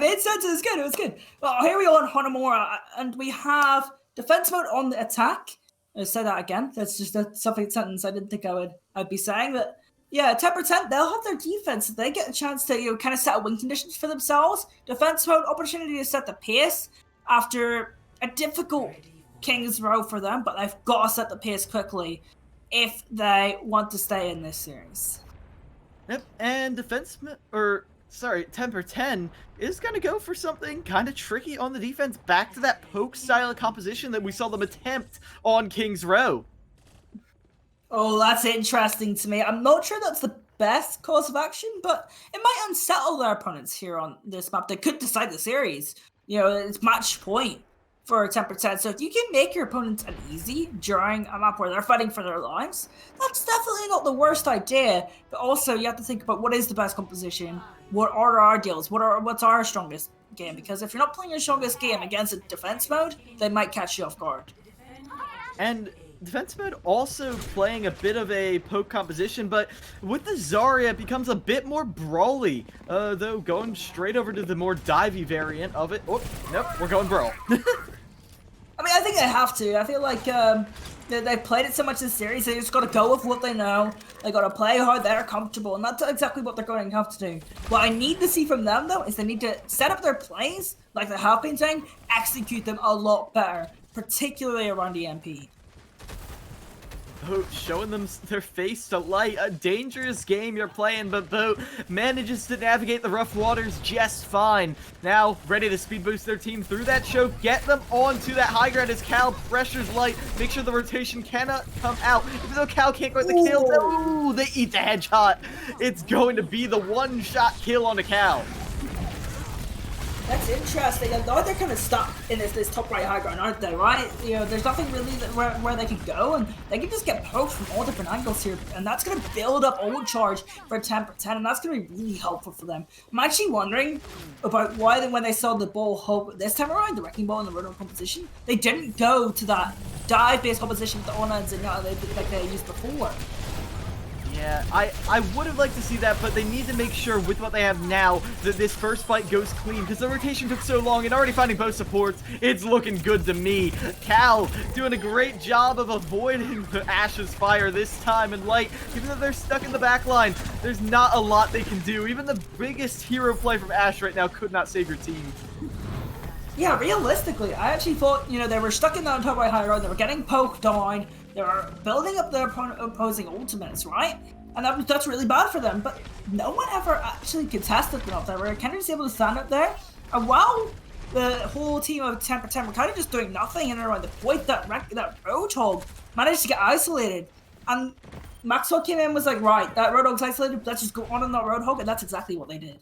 made sense. It was good. Well, here we are on Hanamura, and we have defense mode on the attack. I'll say that again. That's just a sentence I didn't think I'd be saying. But yeah, 10%, they'll have their defense. They get a chance to kind of set a win conditions for themselves. Defense mode, opportunity to set the pace after a difficult King's Row for them, but they've got to set the pace quickly if they want to stay in this series. Yep, and 10/10 is going to go for something kind of tricky on the defense. Back to that poke style of composition that we saw them attempt on King's Row. Oh, that's interesting to me. I'm not sure that's the best course of action, but it might unsettle their opponents here on this map. They could decide the series. It's match point for 10%. So if you can make your opponents uneasy during a map where they're fighting for their lives, that's definitely not the worst idea. But also you have to think about what is the best composition, what are our deals, what's our strongest game, because if you're not playing your strongest game against a defense mode, they might catch you off guard. And defense mode also playing a bit of a poke composition, but with the Zarya it becomes a bit more brawly, though going straight over to the more divey variant of it. Oh, nope, we're going brawl. I mean, I think they have to. I feel like they've played it so much this series, they just got to go with what they know. They got to play how they're comfortable, and that's exactly what they're going to have to do. What I need to see from them, though, is they need to set up their plays, like they have been saying, execute them a lot better, particularly around EMP. Boat showing them their face to light. A dangerous game you're playing, but Boat manages to navigate the rough waters just fine. Now, ready to speed boost their team through that choke, get them onto that high ground as Cal pressures light, make sure the rotation cannot come out. Even though Cal can't get the kill, no, they eat the headshot. It's going to be the one-shot kill on the Cal. That's interesting. And now they're kind of stuck in this top right high ground, aren't they? Right? There's nothing really where they can go, and they can just get poked from all different angles here, and that's going to build up ult charge for 10%, and that's going to be really helpful for them. I'm actually wondering about why when they saw the ball hope this time around, the wrecking ball and the rotor composition, they didn't go to that dive-based composition with the Ona and Zenyatta like they used before. Yeah, I would have liked to see that, but they need to make sure with what they have now that this first fight goes clean, because the rotation took so long and already finding both supports, it's looking good to me. Cal doing a great job of avoiding the Ashe's fire this time, and Light, even though they're stuck in the back line, there's not a lot they can do. Even the biggest hero play from Ashe right now could not save your team. Yeah, realistically, I actually thought, they were stuck in the top right high ground, they were getting poked down, they were building up their opposing ultimates, right? And that's really bad for them, but no one ever actually contested them up there. They were kind of just able to stand up there, and while the whole team of 10% were kind of just doing nothing in and around the point, that Roadhog managed to get isolated, and Maxwell came in and was like, right, that Roadhog's isolated, let's just go on that Roadhog, and that's exactly what they did.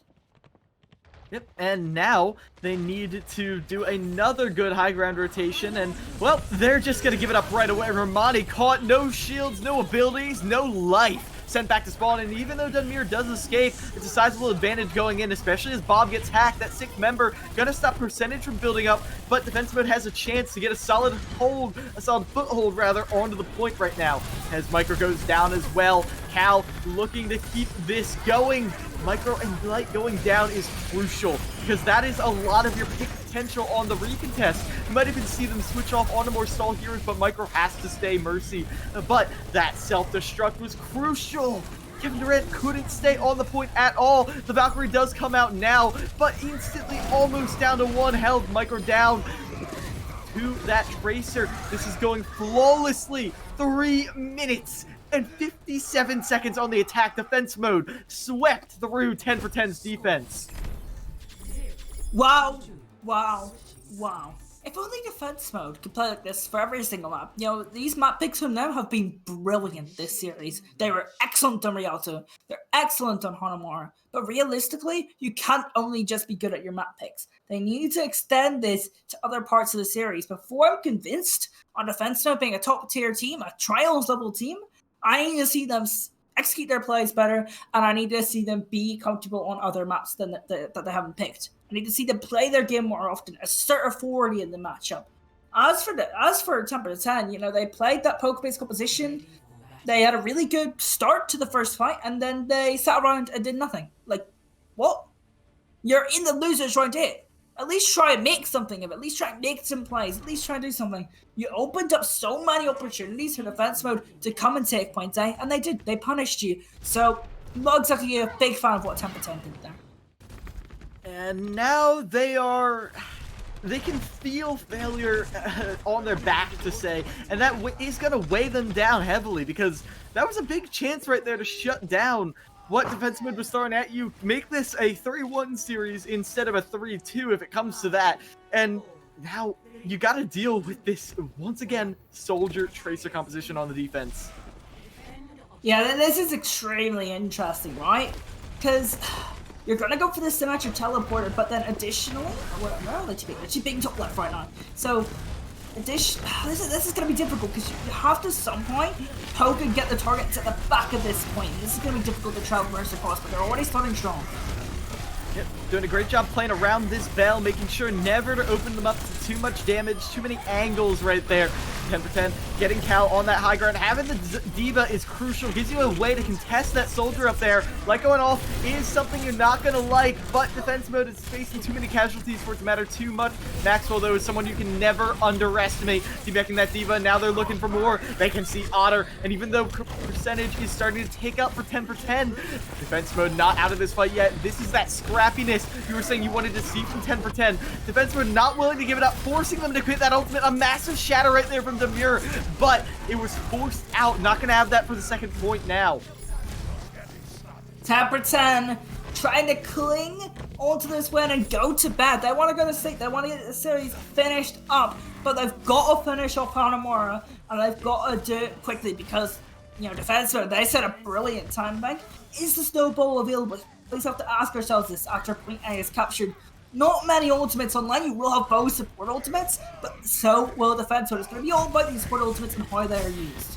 Yep, and now they need to do another good high ground rotation, and, well, they're just going to give it up right away. Romani caught, no shields, no abilities, no life. Sent back to spawn, and even though Dunmere does escape, it's a sizable advantage going in, especially as Bob gets hacked. That 6th member gonna stop Percentage from building up, but defense mode has a chance to get a solid foothold rather, onto the point right now. As Micro goes down as well, Cal looking to keep this going. Micro and Light going down is crucial, because that is a lot of your pick potential on the recontest. You might even see them switch off onto more stall heroes, but Micro has to stay Mercy. But that self-destruct was crucial. Kevin Durant couldn't stay on the point at all. The Valkyrie does come out now, but instantly almost down to 1 health. Micro down to that Tracer. This is going flawlessly. 3 minutes and 57 seconds on the attack. Defense mode swept through 10/10's defense. Wow. If only defense mode could play like this for every single map. These map picks from them have been brilliant this series. They were excellent on Rialto. They're excellent on Hanamura. But realistically, you can't only just be good at your map picks. They need to extend this to other parts of the series. Before I'm convinced on defense mode being a top tier team, a trials level team, I need to see them execute their plays better, and I need to see them be comfortable on other maps that they haven't picked. I need to see them play their game more often, assert authority in the matchup. As for Temper 10, you know, they played that poke-based composition. They had a really good start to the first fight, and then they sat around and did nothing. Like, what? You're in the losers round 8. At least try and make something of it. At least try and make some plays. At least try and do something. You opened up so many opportunities for defense mode to come and take point A, and they did. They punished you. So, not exactly a big fan of what Temper 10 did there. And now they can feel failure on their back, to say, and that is going to weigh them down heavily, because that was a big chance right there to shut down what defense mode was throwing at you. Make this a 3-1 series instead of a 3-2 if it comes to that. And now you got to deal with this, once again, Soldier Tracer composition on the defense. Yeah, this is extremely interesting, right? Because you're going to go for this symmetric teleporter, but then additionally, where are they to be? They're being top left right now. So, this is going to be difficult, because you have to, at some point, poke and get the targets at the back of this point. This is going to be difficult to traverse across, but they're already starting strong. Yep, doing a great job playing around this bell, making sure never to open them up to too much damage, too many angles right there. 10/10, getting Cal on that high ground. Having the D.Va is crucial, gives you a way to contest that soldier up there. Light going off is something you're not going to like, but defense mode is facing too many casualties for it to matter too much. Maxwell, though, is someone you can never underestimate. Debacking that D.Va, now they're looking for more. They can see Otter, and even though percentage is starting to take up for 10/10, defense mode not out of this fight yet. This is that scrappiness you were saying you wanted to see from 10/10. Defense mode not willing to give it up, forcing them to quit that ultimate. A massive shatter right there from Demure, but it was forced out. Not going to have that for the second point now. Temper 10 trying to cling onto this win and go to bed. They want to go to sleep. They want to get the series finished up, but they've got to finish off Hanamura, and they've got to do it quickly, because, you know, defense mode, they set a brilliant time bank. Is the snowball available? We have to ask ourselves this after point A is captured. Not many ultimates online. You will have both support ultimates, but so will defense. So it's going to be all about these support ultimates and how they are used.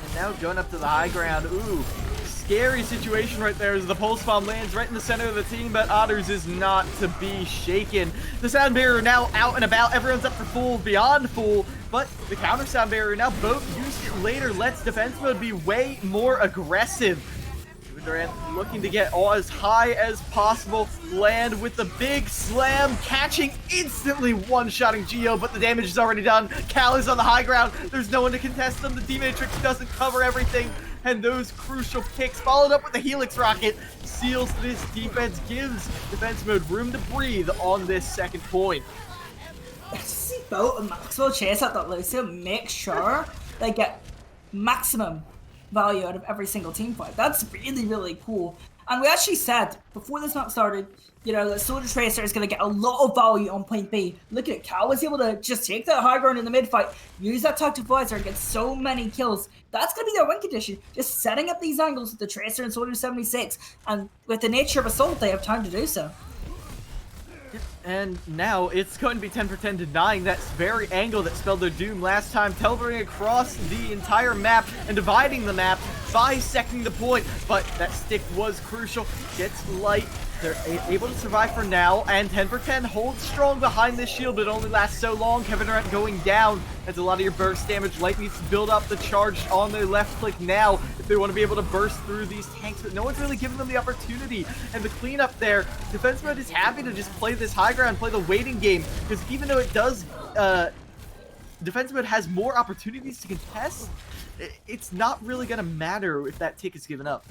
And now going up to the high ground. Ooh, scary situation right there as the pulse bomb lands right in the center of the team, but Otters is not to be shaken. The sound barrier now out and about. Everyone's up for full, beyond full, but the counter sound barrier now both used it later. Lets defense mode be way more aggressive. Durant looking to get all as high as possible, land with the big slam, catching instantly one-shotting Geo, but the damage is already done. Cal is on the high ground. There's no one to contest them. The D-Matrix doesn't cover everything, and those crucial picks, followed up with the Helix Rocket, seals this defense, gives defense mode room to breathe on this second point. I see Boat and Maxwell chase out that Lucio, make sure they get maximum value out of every single team fight. That's really, really cool. And we actually said, before this map started, you know, that Soldier Tracer is going to get a lot of value on point B. Look at it, Cal was able to just take that high ground in the mid fight, use that tactical visor, and get so many kills. That's going to be their win condition, just setting up these angles with the Tracer and Soldier 76, and with the nature of Assault, they have time to do so. And now it's going to be 10/10 denying that very angle that spelled their doom last time, teleporting across the entire map and dividing the map, bisecting the point, but that stick was crucial. Gets Light. They're able to survive for now, and 10/10 holds strong behind this shield, but it only lasts so long. Kevin Durant going down. That's a lot of your burst damage. Light needs to build up the charge on their left click now if they want to be able to burst through these tanks, but no one's really giving them the opportunity. And the cleanup there, defense mode is happy to just play this high ground, play the waiting game, because even though it does, defense mode has more opportunities to contest, it's not really going to matter if that tick is given up.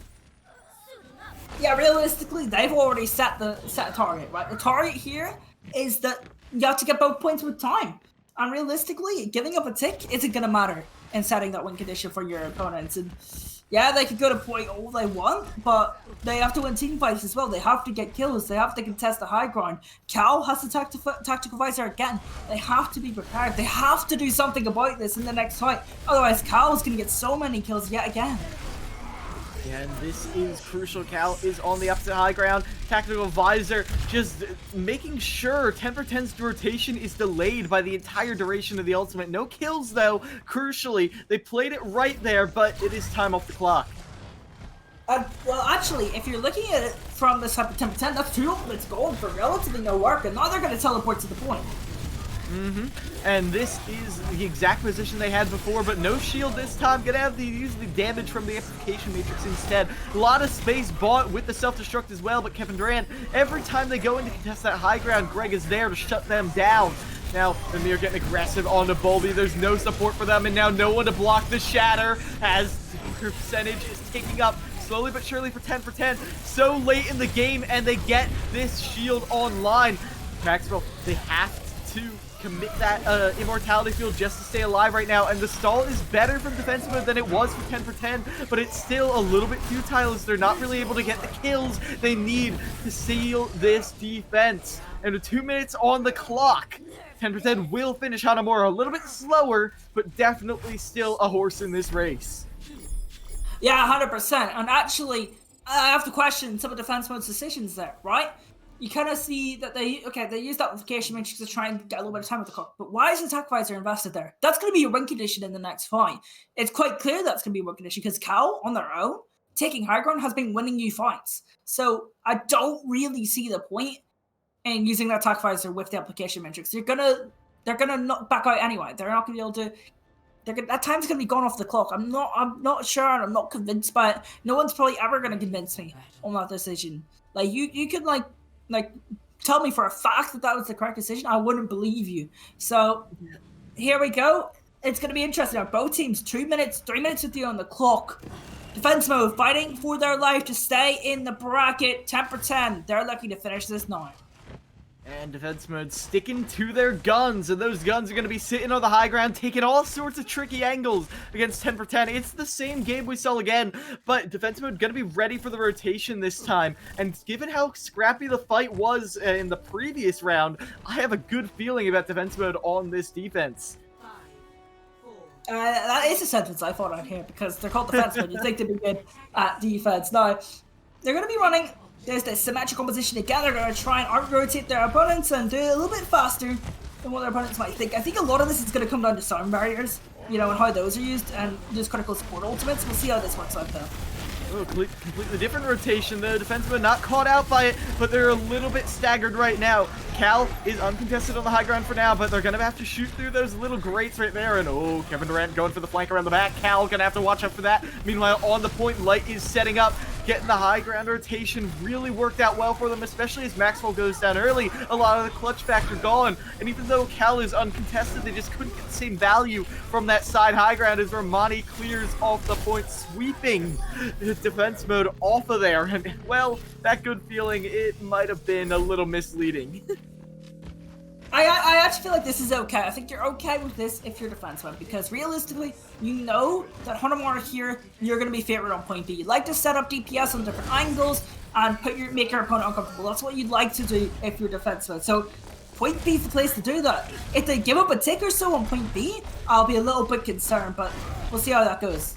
Yeah, realistically, they've already set a target, right? The target here is that you have to get both points with time. And realistically, giving up a tick isn't going to matter in setting that win condition for your opponents. And yeah, they could go to point all they want, but they have to win team fights as well. They have to get kills. They have to contest the high ground. Cal has the tactical visor again. They have to be prepared. They have to do something about this in the next fight. Otherwise, Cal is going to get so many kills yet again. And this is crucial. Cal is on the opposite high ground. Tactical visor just making sure 10/10's rotation is delayed by the entire duration of the ultimate. No kills though, crucially. They played it right there, but it is time off the clock. Well, actually, if you're looking at it from the side of 10/10, that's 2 ultimates going for relatively no work, and now they're going to teleport to the point. And this is the exact position they had before, but no shield this time. Gonna have to use the damage from the amplification matrix instead. A lot of space bought with the self-destruct as well, but Kevin Durant, every time they go in to contest that high ground, Greg is there to shut them down. Now, Amir getting aggressive onto Bulby. There's no support for them, and now no one to block the shatter as the percentage is taking up slowly but surely for 10 for 10. So late in the game, and they get this shield online. Maxwell, they have to commit that immortality field just to stay alive right now, and the stall is better from defense mode than it was for 10 for 10, but it's still a little bit futile as they're not really able to get the kills they need to seal this defense. And with 2 minutes on the clock, 10 for 10 will finish Hanamura a little bit slower, but definitely still a horse in this race. Yeah, 100%. And actually, I have to question some of defense mode's decisions there, right? You kind of see that they used that amplification matrix to try and get a little bit of time with the clock. But why is the attack visor invested there? That's going to be a win condition in the next fight. It's quite clear that's going to be a win condition because Cal, on their own, taking high ground has been winning you fights. So I don't really see the point in using that attack visor with the application matrix. They're gonna not back out anyway. They're not going to be able to. That time's going to be gone off the clock. I'm not sure, and I'm not convinced by it. No one's probably ever going to convince me on that decision. Like you could like tell me for a fact that was the correct decision. I wouldn't believe you. So here we go. It's going to be interesting. Now, both teams, 3 minutes with you on the clock. Defense mode, fighting for their life to stay in the bracket. 10 for 10. They're looking to finish this now. And defense mode sticking to their guns, and those guns are going to be sitting on the high ground, taking all sorts of tricky angles against 10 for 10. It's the same game we saw again, but defense mode going to be ready for the rotation this time. And given how scrappy the fight was in the previous round, I have a good feeling about defense mode on this defense. That is a sentence I thought I'd hear because they're called defense mode. You think they'd be good at defense. Now, they're going to be running. There's this symmetrical position together. They're going to try and out-rotate their opponents and do it a little bit faster than what their opponents might think. I think a lot of this is going to come down to sound barriers, and how those are used, and just critical support ultimates. We'll see how this works out, though. Oh, completely different rotation, though. Defensemen not caught out by it, but they're a little bit staggered right now. Cal is uncontested on the high ground for now, but they're going to have to shoot through those little grates right there. And, oh, Kevin Durant going for the flank around the back. Cal going to have to watch out for that. Meanwhile, on the point, Light is setting up. Getting the high ground rotation really worked out well for them, especially as Maxwell goes down early. A lot of the clutch factor gone. And even though Cal is uncontested, they just couldn't get the same value from that side high ground as Romani clears off the point, sweeping the defense mode off of there. And, well, that good feeling, it might have been a little misleading. I actually feel like this is okay. I think you're okay with this if you're defenseman, because realistically, you know that Hanamura here, you're going to be favored on point B. You like to set up DPS on different angles and make your opponent uncomfortable. That's what you'd like to do if you're defenseman. So point B is the place to do that. If they give up a tick or so on point B, I'll be a little bit concerned, but we'll see how that goes.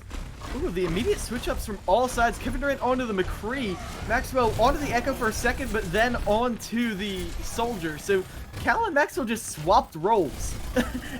Ooh, the immediate switch-ups from all sides. Kevin Durant onto the McCree. Maxwell onto the Echo for a second, but then onto the Soldier. So Cal and Maxwell just swapped roles.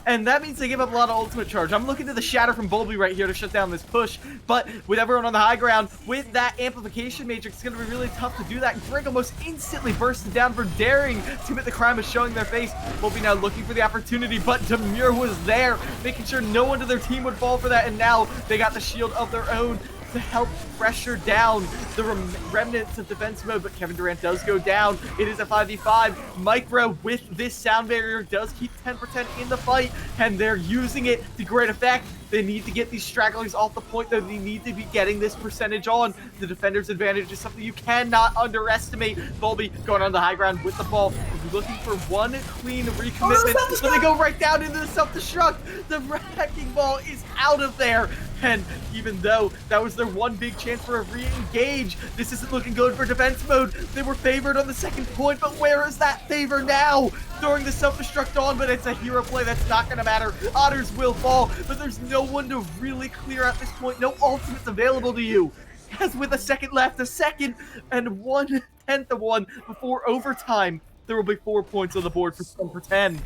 And that means they give up a lot of ultimate charge. I'm looking to the Shatter from Bulby right here to shut down this push. But with everyone on the high ground, with that amplification matrix, it's going to be really tough to do that. Greg almost instantly bursted down for daring to commit the crime of showing their face. Bulby now looking for the opportunity, but Demure was there, making sure no one to their team would fall for that. And now they got the shield of their own to help pressure down the remnants of defense mode, but Kevin Durant does go down. It is a 5v5. Micro with this sound barrier does keep 10 for 10 in the fight, and they're using it to great effect. They need to get these stragglers off the point, though. They need to be getting this percentage on. The defender's advantage is something you cannot underestimate. Bulby going on the high ground with the ball, looking for one clean recommitment, but they go right down into the self-destruct. The wrecking ball is out of there, and even though that was their one big chance for a re-engage, this isn't looking good for defense mode. They were favored on the second point, but where is that favor now? Throwing the self-destruct on, but it's a hero play. That's not going to matter. Otters will fall, but there's no one to really clear at this point. No ultimates available to you. As with a second left, a second and 1/10 of one before overtime, there will be 4 points on the board for 10 for 10.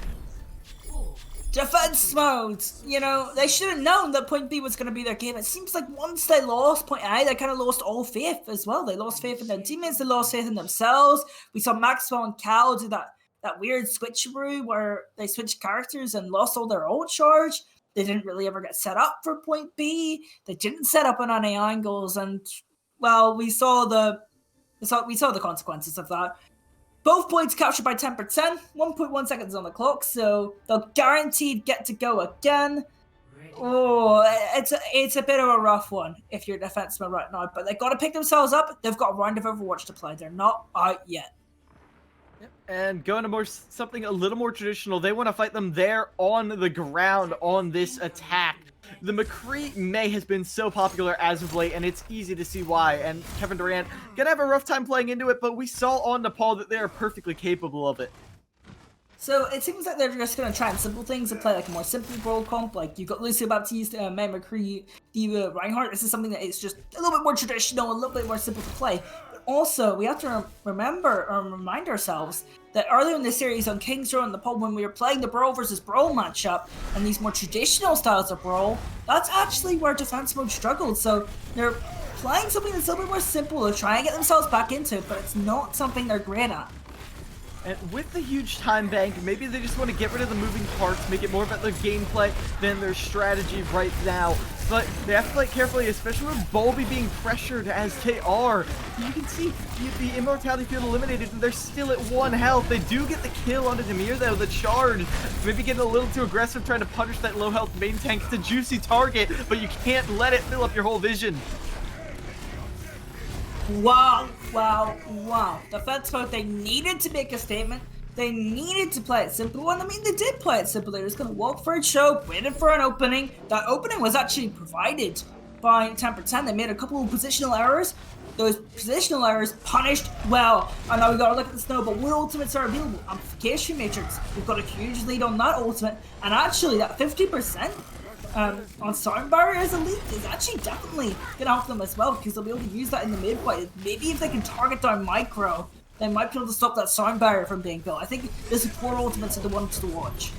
Defense mode! They should have known that point B was going to be their game. It seems like once they lost point A, they kind of lost all faith as well. They lost faith in their teammates, they lost faith in themselves. We saw Maxwell and Cal do that that weird switcheroo where they switched characters and lost all their ult charge. They didn't really ever get set up for point B. They didn't set up on any angles, and well, we saw the consequences of that. Both points captured by 10%, 1.1 seconds on the clock, so they'll guaranteed get to go again. Oh, it's a bit of a rough one if you're a defenseman right now, but they've got to pick themselves up. They've got a round of Overwatch to play. They're not out yet. And going to something a little more traditional, they want to fight them there on the ground on this attack. The McCree Mei has been so popular as of late, and it's easy to see why. And Kevin Durant gonna have a rough time playing into it, but we saw on Nepal that they are perfectly capable of it. So it seems like they're just going to try and simple things and play like a more simple role comp. Like you've got Lucio Baptiste, May McCree, Diva, Reinhardt. This is something that is just a little bit more traditional, a little bit more simple to play. But also, we have to remember or remind ourselves that earlier in the series on King's Row and Nepal, when we were playing the Brawl versus Brawl matchup and these more traditional styles of Brawl, that's actually where defense mode struggled. So they're playing something that's a little bit more simple to try and get themselves back into, but it's not something they're great at. And with the huge time bank, maybe they just want to get rid of the moving parts, make it more about their gameplay than their strategy right now. But they have to play carefully, especially with Bulby being pressured as they are. You can see the Immortality field eliminated, and they're still at 1 health. They do get the kill onto Demir though, the charge. Maybe getting a little too aggressive trying to punish that low health main tank. It's a juicy target, but you can't let it fill up your whole vision. Wow. Defense mode, they needed to make a statement. They needed to play it simple, and I mean, they did play it simple. They were just going to walk for a choke, waited for an opening. That opening was actually provided by 10%. They made a couple of positional errors. Those positional errors punished well. And now we got to look at the snowball. What ultimates are available? Amplification Matrix. We've got a huge lead on that ultimate, and actually that 50% on Sound Barrier as a lead is actually definitely going to help them as well, because they'll be able to use that in the mid fight. Maybe if they can target down Micro, they might be able to stop that Sound Barrier from being built. I think the support ultimates are the ones to watch.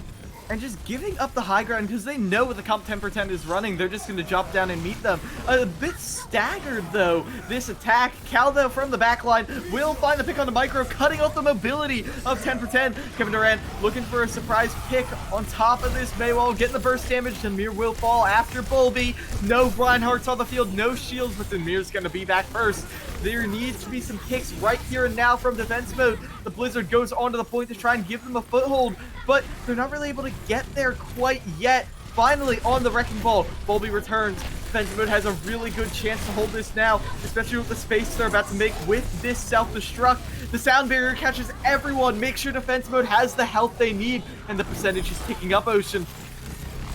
And just giving up the high ground, because they know what the comp 10% is running, they're just going to drop down and meet them. A bit staggered, though, this attack. Caldo from the backline will find the pick on the Micro, cutting off the mobility of 10%. Kevin Durant looking for a surprise pick on top of this Maywall, getting the burst damage. Demir will fall after Bulby. No Reinhardt's on the field, no shields, but Demir's going to be back first. There needs to be some kicks right here and now from defense mode. The Blizzard goes onto the point to try and give them a foothold, but they're not really able to get there quite yet. Finally on the Wrecking Ball, Bulby returns. Defense mode has a really good chance to hold this now, especially with the space they're about to make with this self-destruct. The sound barrier catches everyone. Make sure defense mode has the health they need, and the percentage is ticking up, Ocean.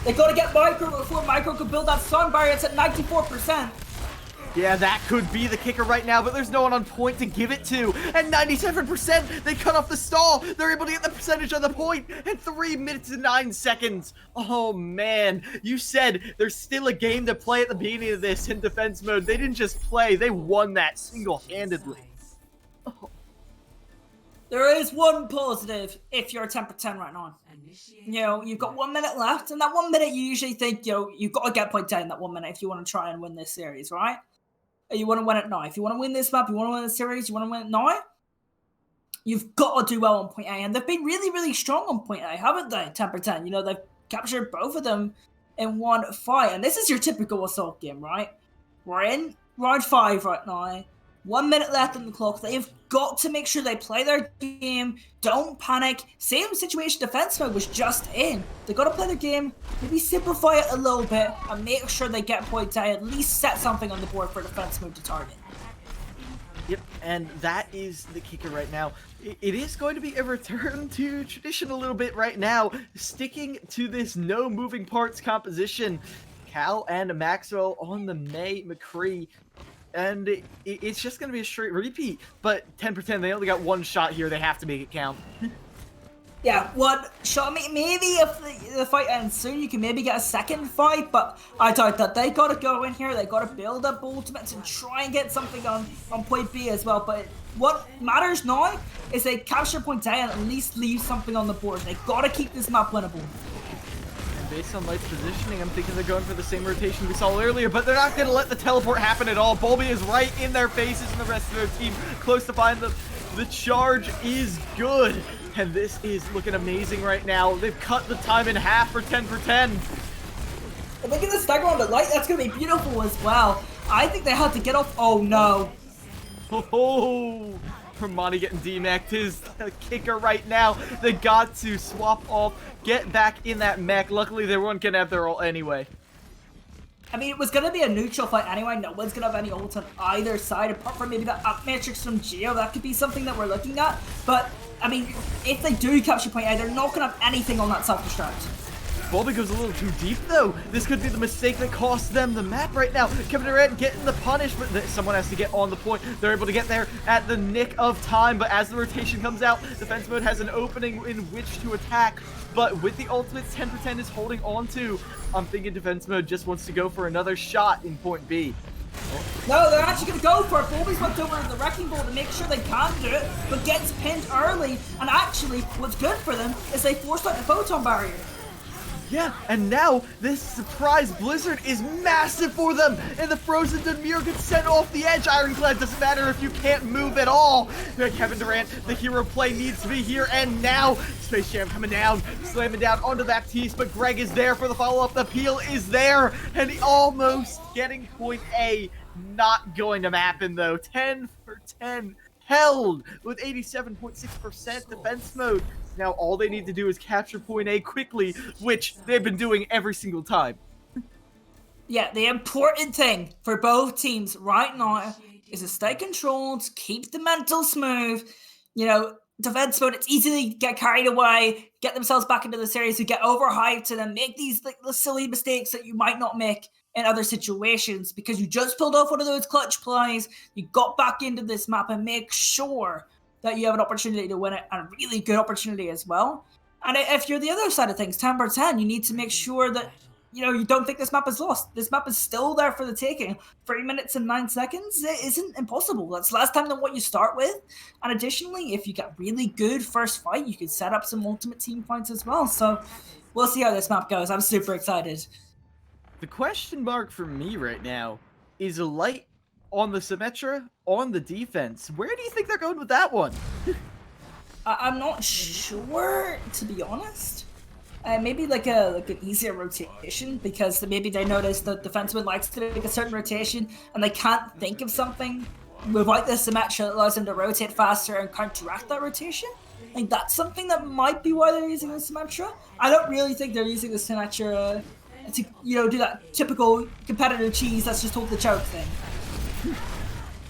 They got to get Micro before Micro can build that sound barrier. It's at 94%. Yeah, that could be the kicker right now, but there's no one on point to give it to. And 97%, they cut off the stall. They're able to get the percentage on the point in 3 minutes and 9 seconds. Oh, man. You said there's still a game to play at the beginning of this in defense mode. They didn't just play. They won that single-handedly. Oh. There is one positive if you're 10% right now. You know, you've got 1 minute left, and that 1 minute you usually think, you know, you've got to get point down that 1 minute if you want to try and win this series, right? You want to win it now. If you want to win this map, you want to win the series, you want to win it now, you've got to do well on point A. And they've been really, really strong on point A, haven't they? 10%. You know, they've captured both of them in one fight. And this is your typical assault game, right? We're in round 5 right now. 1 minute left on the clock. They've got to make sure they play their game. Don't panic. Same situation defense mode was just in. They've got to play their game, maybe simplify it a little bit, and make sure they get points out. At least set something on the board for defense mode to target. Yep, and that is the kicker right now. It is going to be a return to tradition a little bit right now, sticking to this no moving parts composition. Cal and Maxwell on the May McCree. And it's just going to be a straight repeat. But 10%, they only got one shot here. They have to make it count. Yeah, one shot. Maybe if the fight ends soon, you can maybe get a second fight. But I doubt that. They got to go in here. They got to build up ultimates and try and get something on point B as well. But what matters now is they capture point A and at least leave something on the board. They got to keep this map winnable. Based on Light's positioning, I'm thinking they're going for the same rotation we saw earlier, but they're not going to let the teleport happen at all. Bulby is right in their faces, and the rest of their team close to find them. The charge is good. And this is looking amazing right now. They've cut the time in half for 10 for 10. If they get the stagger on the light, that's going to be beautiful as well. I think they had to get off. Oh, no. Oh, Hermione getting DMAC'd is the kicker right now. They got to swap off, get back in that mech. Luckily, they weren't going to have their ult anyway. I mean, it was going to be a neutral fight anyway. No one's going to have any ult on either side, apart from maybe the up matrix from Geo. That could be something that we're looking at. But, I mean, if they do capture point A, they're not going to have anything on that self-destruct. Bobby goes a little too deep, though. This could be the mistake that costs them the map right now. Kevin Durant getting the punishment. Someone has to get on the point. They're able to get there at the nick of time, but as the rotation comes out, defense mode has an opening in which to attack. But with the ultimates 10 for 10 is holding on to, I'm thinking defense mode just wants to go for another shot in point B. No, they're actually going to go for it. Bobby's went over the wrecking ball to make sure they can do it, but gets pinned early. And actually, what's good for them is they forced out the photon barrier. Yeah, and now this surprise blizzard is massive for them, and the frozen Demir gets sent off the edge. Ironclad doesn't matter if you can't move at all. Kevin Durant, the hero play needs to be here, and now Space Jam coming down, slamming down onto Baptiste, but Greg is there for the follow-up. The peel is there, and he almost getting point A. Not going to happen though. 10 for 10 held with 87.6% defense mode. Now all they need to do is capture point A quickly, which they've been doing every single time. Yeah, the important thing for both teams right now is to stay controlled, keep the mental smooth. You know, defense mode, it's easy to get carried away, get themselves back into the series, to get overhyped, and then make these like the silly mistakes that you might not make in other situations because you just pulled off one of those clutch plays, you got back into this map, and make sure that you have an opportunity to win it, and a really good opportunity as well. And if you're the other side of things, 10 for 10, you need to make sure that you don't think this map is lost. This map is still there for the taking. 3 minutes and 9 seconds, it isn't impossible. That's less time than what you start with. And additionally, if you get really good first fight, you can set up some ultimate team points as well. So we'll see how this map goes. I'm super excited. The question mark for me right now is light on the Symmetra, on the defense. Where do you think they're going with that one? I'm not sure, to be honest. Maybe like an easier rotation, because maybe they notice that the defenseman likes to make a certain rotation and they can't think of something without the Symmetra that allows them to rotate faster and counteract that rotation. Like that's something that might be why they're using the Symmetra. I don't really think they're using the Symmetra to do that typical competitive cheese that's just hold the choke thing.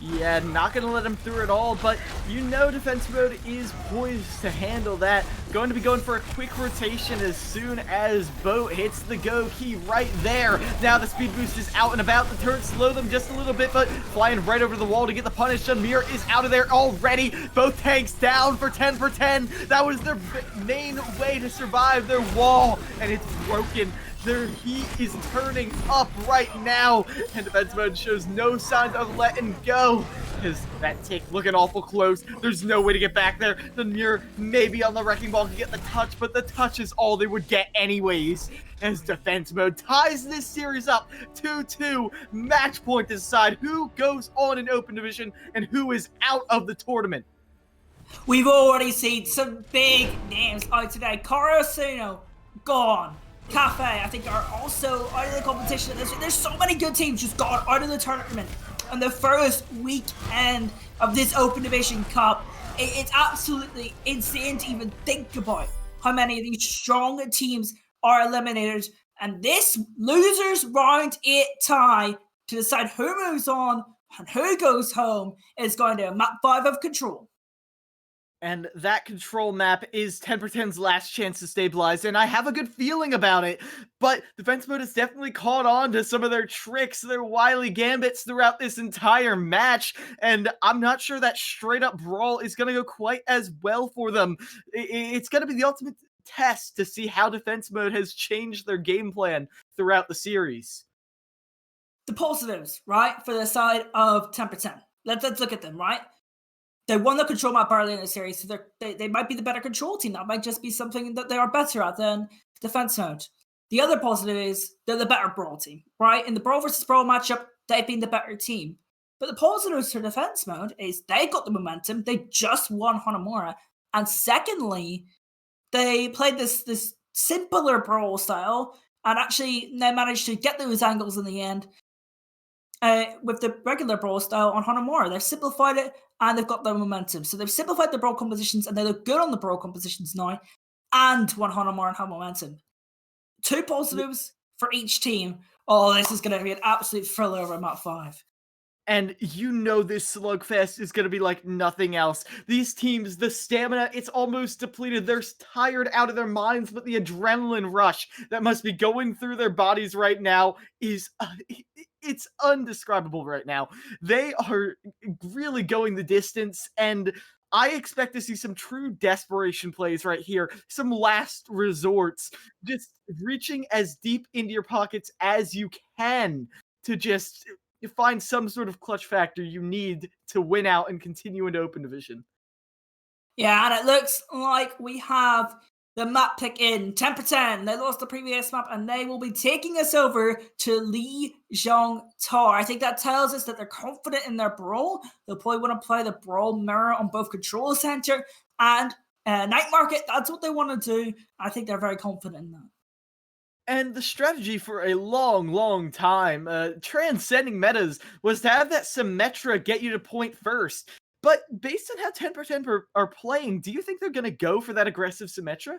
Yeah, not going to let him through at all, but defense mode is poised to handle that. Going to be going for a quick rotation as soon as Boat hits the go key right there. Now the speed boost is out and about. The turrets slow them just a little bit, but flying right over the wall to get the punish. Demir is out of there already. Both tanks down for 10 for 10. That was their main way to survive their wall, and it's broken. Their heat is turning up right now, and defense mode shows no signs of letting go. Because that tick looking awful close. There's no way to get back there. The mirror maybe on the wrecking ball can get the touch, but the touch is all they would get anyways. As defense mode ties this series up 2-2, match point to decide who goes on in open division and who is out of the tournament. We've already seen some big names out today. Karasuno, gone. Cafe, I think, are also out of the competition. There's so many good teams just gone out of the tournament on the first weekend of this Open Division Cup. It's absolutely insane to even think about how many of these strong teams are eliminated. And this losers round 8 tie to decide who moves on and who goes home is going to map 5 of control. And that control map is 10 for 10's last chance to stabilize, and I have a good feeling about it. But defense mode has definitely caught on to some of their tricks, their wily gambits throughout this entire match, and I'm not sure that straight-up brawl is going to go quite as well for them. It's going to be the ultimate test to see how defense mode has changed their game plan throughout the series. The positives, right, for the side of 10 for 10. Let's look at them, right? They won the control map early in the series, so they might be the better control team. That might just be something that they are better at than defense mode. The other positive is they're the better brawl team, right? In the brawl versus brawl matchup, they've been the better team. But the positives for defense mode is they got the momentum. They just won Hanamura, And secondly, they played this simpler brawl style and actually they managed to get those angles in the end with the regular brawl style on Hanamura. They've simplified it and they've got their momentum. So they've simplified the brawl compositions and they look good on the brawl compositions now. And when Hanamura have momentum. 2 positives for each team. Oh, this is going to be an absolute thriller over map 5. And you know this slugfest is going to be like nothing else. These teams, the stamina, it's almost depleted. They're tired out of their minds, but the adrenaline rush that must be going through their bodies right now is... it's undescribable right now. They are really going the distance, and I expect to see some true desperation plays right here. Some last resorts. Just reaching as deep into your pockets as you can to just... you find some sort of clutch factor you need to win out and continue into Open Division. Yeah, and it looks like we have the map pick in 10%. They lost the previous map and they will be taking us over to Lijiang Tower. I think that tells us that they're confident in their brawl. They'll probably want to play the brawl mirror on both Control Center and Night Market. That's what they want to do. I think they're very confident in that. And the strategy for a long, long time, transcending metas, was to have that Symmetra get you to point first. But based on how 10% are playing, do you think they're going to go for that aggressive Symmetra?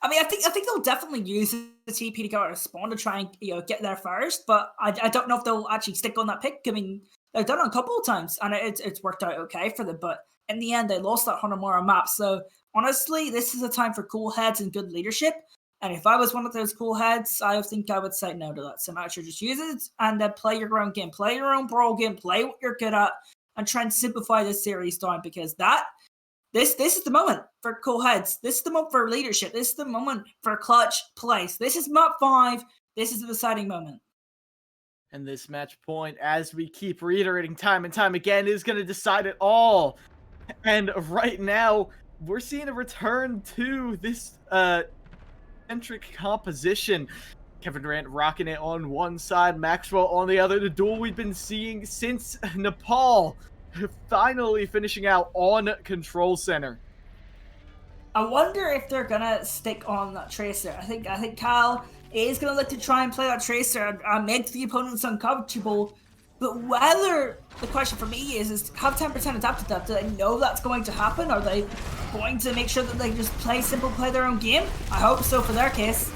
I mean, I think they'll definitely use the TP to go out of spawn to try and get there first. But I don't know if they'll actually stick on that pick. I mean, they've done it a couple of times and it's worked out okay for them. But in the end, they lost that Hanamura map. So honestly, this is a time for cool heads and good leadership. And if I was one of those cool heads, I think I would say no to that. So Symmetra, just use it and then play your own game, play your own brawl game, play what you're good at, and try and simplify this series down because this is the moment for cool heads. This is the moment for leadership. This is the moment for clutch plays. This is map 5. This is the deciding moment. And this match point, as we keep reiterating time and time again, is going to decide it all. And right now, we're seeing a return to this centric composition. Kevin Durant rocking it on one side, Maxwell on the other. The duel we've been seeing since Nepal, finally finishing out on Control Center. I wonder if they're gonna stick on that Tracer. I think Kyle is gonna look to try and play that Tracer and make the opponents uncomfortable. But whether the question for me is have 10% adapted that? Do they know that's going to happen? Are they going to make sure that they just play simple, play their own game? I hope so for their case.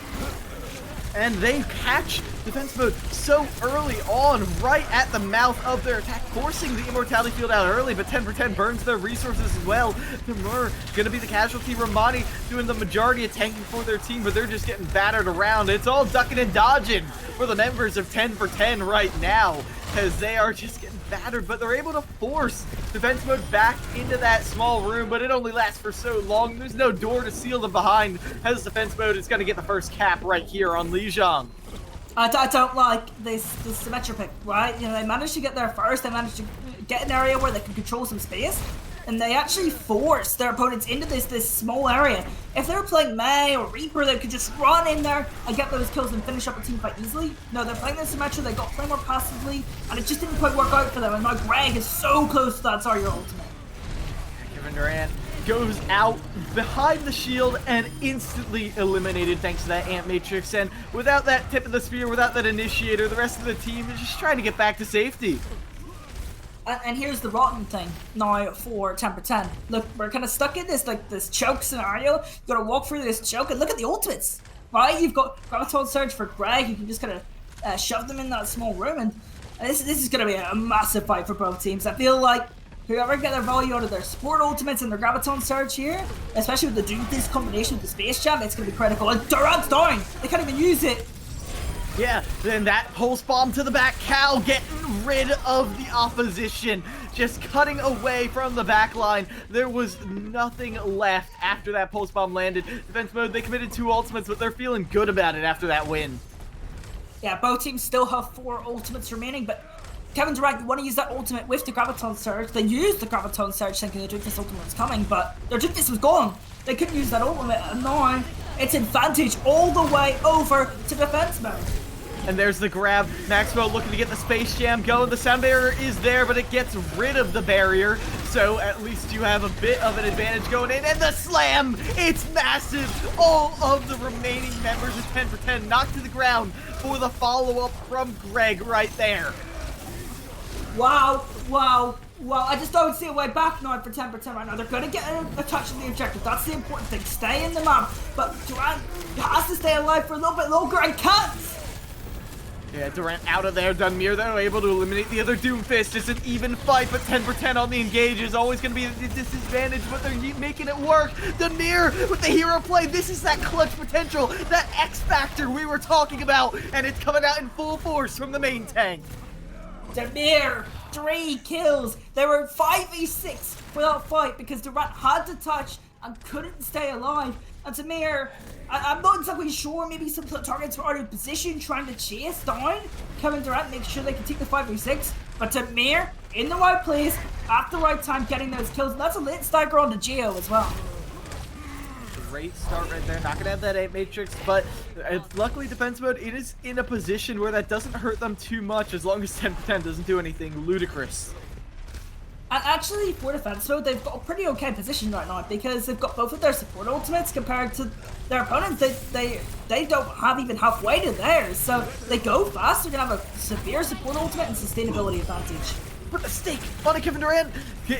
And they catch defense mode so early on, right at the mouth of their attack, forcing the immortality field out early, but 10% burns their resources as well. Timur gonna be the casualty. Romani doing the majority of tanking for their team, but they're just getting battered around. It's all ducking and dodging for the members of 10 for 10 right now, as they are just getting battered, but they're able to force defense mode back into that small room, but it only lasts for so long. There's no door to seal them behind, as defense mode is going to get the first cap right here on Lijiang. I don't like this Symmetra pick, right? You know, they managed to get there first, they managed to get an area where they can control some space, and they actually forced their opponents into this small area. If they were playing Mei or Reaper, they could just run in there and get those kills and finish up a team quite easily. No, they're playing this Symmetra, they got to play more passively, and it just didn't quite work out for them, and now Greg is so close to that Zarya ultimate. Kevin Durant goes out behind the shield and instantly eliminated thanks to that Ant Matrix, and without that tip of the spear, without that initiator, the rest of the team is just trying to get back to safety. And here's the rotten thing now for 10 for 10. Look, we're kind of stuck in this choke scenario. You gotta walk through this choke and look at the ultimates, right? You've got Graviton Surge for Greg. You can just kind of shove them in that small room, and this is gonna be a massive fight for both teams. I feel like whoever get their value out of their support ultimates and their Graviton Surge here, especially with this combination with the Space Jam, it's gonna be critical. And Durant's down. They can't even use it. Yeah, then that pulse bomb to the back, Cal getting rid of the opposition, just cutting away from the back line. There was nothing left after that pulse bomb landed. Defense mode, they committed 2 ultimates, but they're feeling good about it after that win. Yeah, both teams still have 4 ultimates remaining, but Kevin Durant, you want to use that ultimate with the Graviton Surge. They used the Graviton Surge thinking the Duke's ultimate was coming, but their Duke's was gone. They couldn't use that ultimate, and now it's advantage all the way over to defense mode. And there's the grab. Maxwell looking to get the Space Jam going. The sound barrier is there, but it gets rid of the barrier. so at least you have a bit of an advantage going in. And the slam, it's massive. All of the remaining members of 10 for 10 knocked to the ground for the follow-up from Greg right there. Wow. I just don't see a way back now for 10 for 10 right now. They're going to get a touch on the objective. That's the important thing. Stay in the map. But Durant has to stay alive for a little bit longer and can't. Yeah, Durant out of there. Dunmere, though, able to eliminate the other Doomfist. It's an even fight, but 10 for 10 on the engage is always going to be a disadvantage, but they're making it work. Dunmere with the hero play. This is that clutch potential, that X factor we were talking about, and it's coming out in full force from the main tank. Dunmere, 3 kills. They were 5v6 without fight because Durant had to touch and couldn't stay alive. And Tamir, I'm not exactly sure, maybe some targets were out of position trying to chase down Kevin Durant, make sure they can take the 5v6. But Tamir, in the right place, at the right time, getting those kills. And that's a late stagger on the Geo as well. Great start right there. Not going to have that 8 Matrix, but luckily defense mode, it is in a position where that doesn't hurt them too much as long as 10 for 10 doesn't do anything ludicrous. And actually, for defense mode, they've got a pretty okay position right now because they've got both of their support ultimates compared to their opponents. They don't have even halfway to theirs, so they go fast. They're going to have a severe support ultimate and sustainability advantage. Put a stake on Kevin Durant.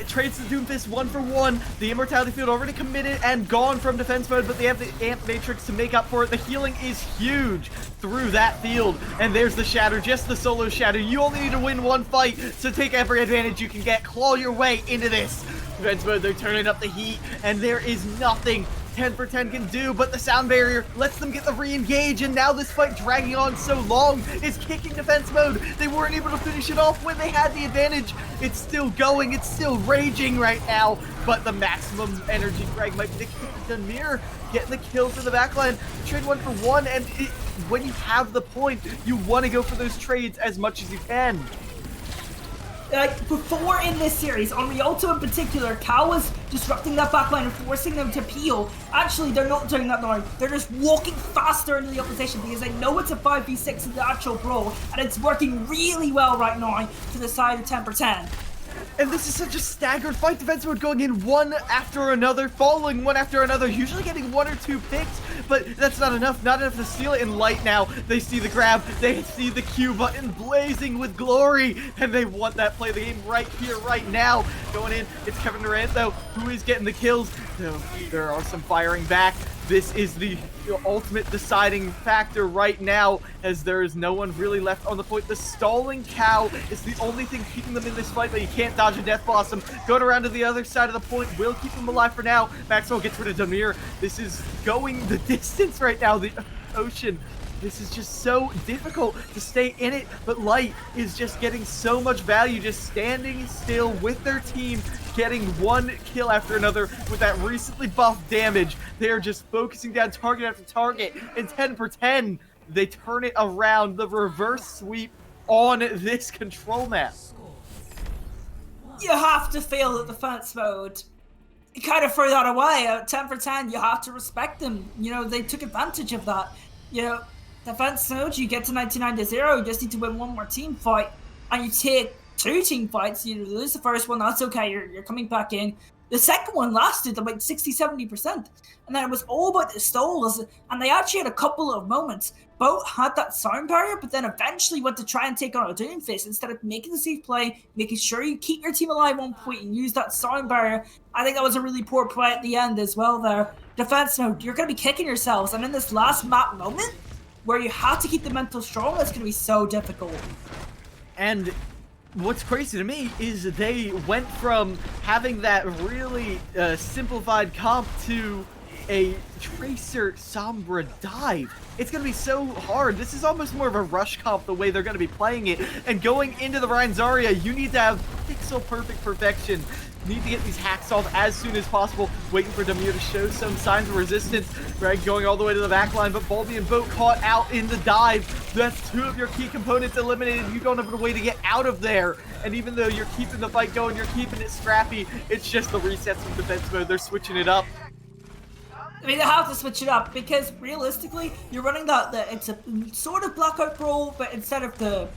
Trades the Doomfist 1 for 1. The Immortality Field already committed and gone from defense mode, but they have the Amp Matrix to make up for it. The healing is huge through that field. And there's the Shatter, just the solo Shatter. You only need to win one fight, so take every advantage you can get. Claw your way into this. Defense mode, they're turning up the heat, and there is nothing 10 for 10 can do, but the sound barrier lets them get the re-engage, and now this fight dragging on so long is kicking defense mode. They weren't able to finish it off when they had the advantage. It's still going, it's still raging right now, but the maximum energy Greg might be the kick to Dunmere, getting the kill for the backline. Trade 1 for 1, and when you have the point, you want to go for those trades as much as you can. Like, before in this series, on Rialto in particular, Cal was disrupting that backline and forcing them to peel. Actually, they're not doing that now. They're just walking faster into the opposition because they know it's a 5v6 in the actual brawl, and it's working really well right now to the side of 10 for 10. And this is such a staggered fight. Defense mode going in one after another, following one after another, usually getting 1 or 2 picks, but that's not enough to steal it. In Light now, they see the grab, they see the Q button blazing with glory, and they want that play of the game right here, right now. Going in, it's Kevin Durant, though, who is getting the kills. So there are some firing back. This is the ultimate deciding factor right now, as there is no one really left on the point. The stalling cow is the only thing keeping them in this fight, but you can't dodge a Death Blossom. Going around to the other side of the point will keep them alive for now. Maxwell gets rid of Dunmere. This is going the distance right now. The Ocean. This is just so difficult to stay in it, but Light is just getting so much value, just standing still with their team, getting one kill after another with that recently buffed damage. They're just focusing down target after target, and 10 for 10, they turn it around. The reverse sweep on this control map. You have to fail at defense mode. You kind of throw that away. At 10 for 10, you have to respect them. You know, they took advantage of that. You know, defense mode, you get to 99-0, you just need to win one more team fight, and you take 2 team fights. You lose the first one, that's okay, you're coming back in. The second one lasted about 60-70%, and then it was all about the stalls, and they actually had a couple of moments. Both had that sound barrier, but then eventually went to try and take on a Doomfist instead of making the safe play, making sure you keep your team alive on point and use that sound barrier. I think that was a really poor play at the end as well there. Defense mode, you're going to be kicking yourselves, and in this last map moment, where you have to keep the mental strong, that's going to be so difficult. And what's crazy to me is they went from having that really simplified comp to a Tracer Sombra dive. It's going to be so hard. This is almost more of a rush comp the way they're going to be playing it. And going into the Ryan Zarya, you need to have pixel perfect perfection. Need to get these hacks off as soon as possible. Waiting for Demir to show some signs of resistance. Greg going all the way to the back line, but Baldy and Boat caught out in the dive. That's 2 of your key components eliminated. You don't have a way to get out of there. And even though you're keeping the fight going, you're keeping it scrappy, it's just the resets from defense mode. They're switching it up. I mean, they have to switch it up because realistically, you're running it's a sort of blackout brawl, but instead of the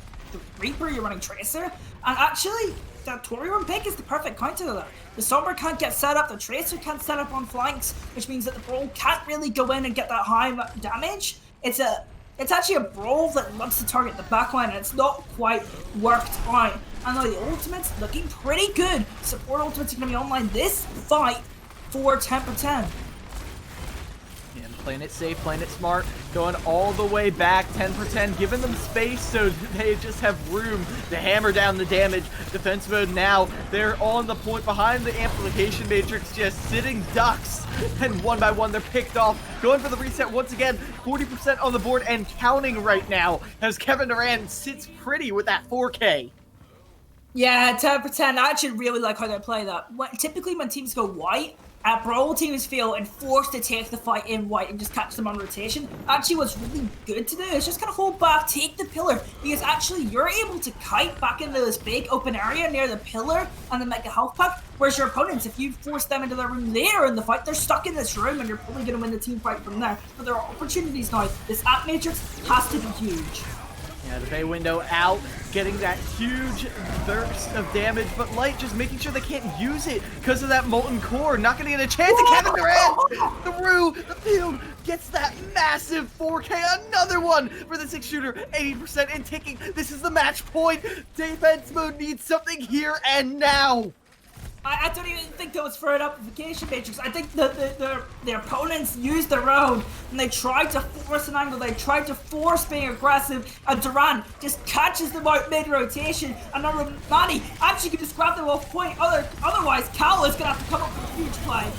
Reaper, you're running Tracer. And actually, that Torium pick is the perfect counter to that. The Sombra can't get set up, the Tracer can't set up on flanks, which means that the Brawl can't really go in and get that high damage. It's actually a Brawl that loves to target the backline, and it's not quite worked out. And now the ultimate's looking pretty good. Support ultimates are going to be online this fight for Temper 10. And playing it safe, playing it smart, going all the way back, 10 for 10, giving them space so they just have room to hammer down the damage. Defense mode now, they're on the point behind the amplification matrix, just sitting ducks, and one by one they're picked off. Going for the reset once again, 40% on the board and counting right now, as Kevin Durant sits pretty with that 4K. Yeah, 10 for 10. I actually really like how they play that. Typically when teams go white, Brawl teams feel enforced to take the fight in white and just catch them on rotation. Actually, what's really good to do is just kind of hold back, take the pillar, because actually you're able to kite back into this big open area near the pillar and then make a health pack. Whereas your opponents, if you force them into their room later in the fight, they're stuck in this room and you're probably going to win the team fight from there. But there are opportunities now. This app matrix has to be huge. Yeah, the Bay window out, getting that huge burst of damage, but Light just making sure they can't use it because of that Molten Core. Not going to get a chance. And Kevin Durant through the field gets that massive 4K. Another one for the 6-shooter, 80% and ticking. This is the match point. Defense mode needs something here and now. I don't even think that was for an amplification matrix. I think the opponents used their own and they tried to force an angle. They tried to force being aggressive, and Durant just catches them out mid-rotation. And now Romani actually can just grab them off point. Otherwise, Cal is going to have to come up with a huge play.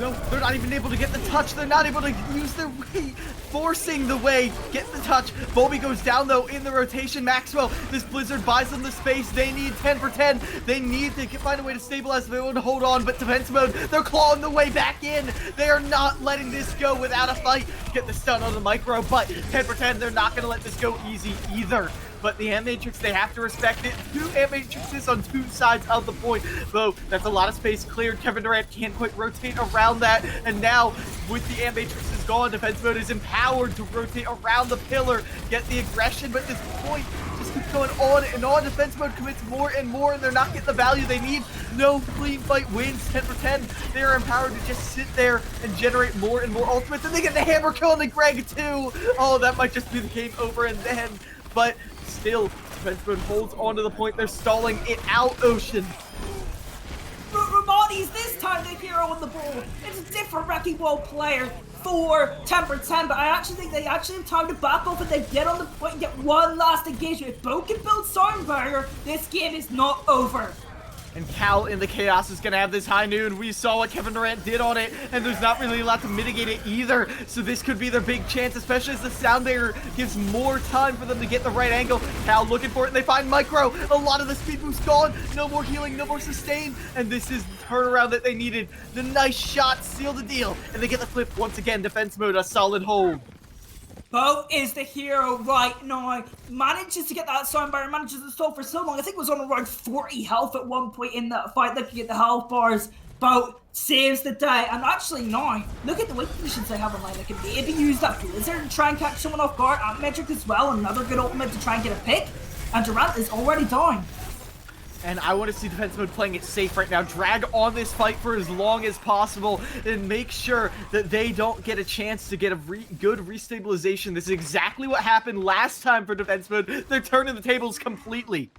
No, they're not even able to get the touch. They're not able to use their way, forcing the way, get the touch. Bobby goes down though in the rotation. Maxwell, this Blizzard buys them the space. They need 10 for 10. They need to find a way to stabilize. They want to hold on, but defense mode, they're clawing the way back in. They are not letting this go without a fight. Get the stun on the micro, but 10 for 10, they're not going to let this go easy either. But the Amp Matrix, they have to respect it. 2 Amp Matrixes on 2 sides of the point. Though, that's a lot of space cleared. Kevin Durant can't quite rotate around that. And now, with the Amp Matrixes gone, defense mode is empowered to rotate around the pillar, get the aggression. But this point just keeps going on and on. Defense mode commits more and more, and they're not getting the value they need. No clean fight wins 10 for 10. They are empowered to just sit there and generate more and more ultimates. And they get the hammer kill on the Greg, too. Oh, that might just be the game over and then. But still, defense mode holds on to the point. They're stalling it out, Ocean. Romani's this time the hero on the ball. It's a different Wrecking Ball player for 10 for 10, but I actually think they actually have time to back off and they get on the point and get one last engagement. If Bo can build Sound Barrier, this game is not over. And Cal in the Chaos is going to have this high noon. We saw what Kevin Durant did on it, and there's not really a lot to mitigate it either. So this could be their big chance, especially as the Sound Barrier gives more time for them to get the right angle. Cal looking for it, and they find Micro. A lot of the speed boost gone. No more healing, no more sustain. And this is the turnaround that they needed. The nice shot sealed the deal. And they get the flip once again. Defense mode, a solid hold. Bo is the hero right now. Manages to get that Sound Barrier, manages to stall for so long. I think it was on around 40 health at one point in that fight. They could get the health bars. Bo saves the day. And actually now, look at the win conditions they have online. They can maybe use that Blizzard and try and catch someone off guard. Amp Metric as well, another good ultimate to try and get a pick. And Durant is already down. And I want to see defense mode playing it safe right now. Drag on this fight for as long as possible and make sure that they don't get a chance to get a good restabilization. This is exactly what happened last time for defense mode. They're turning the tables completely.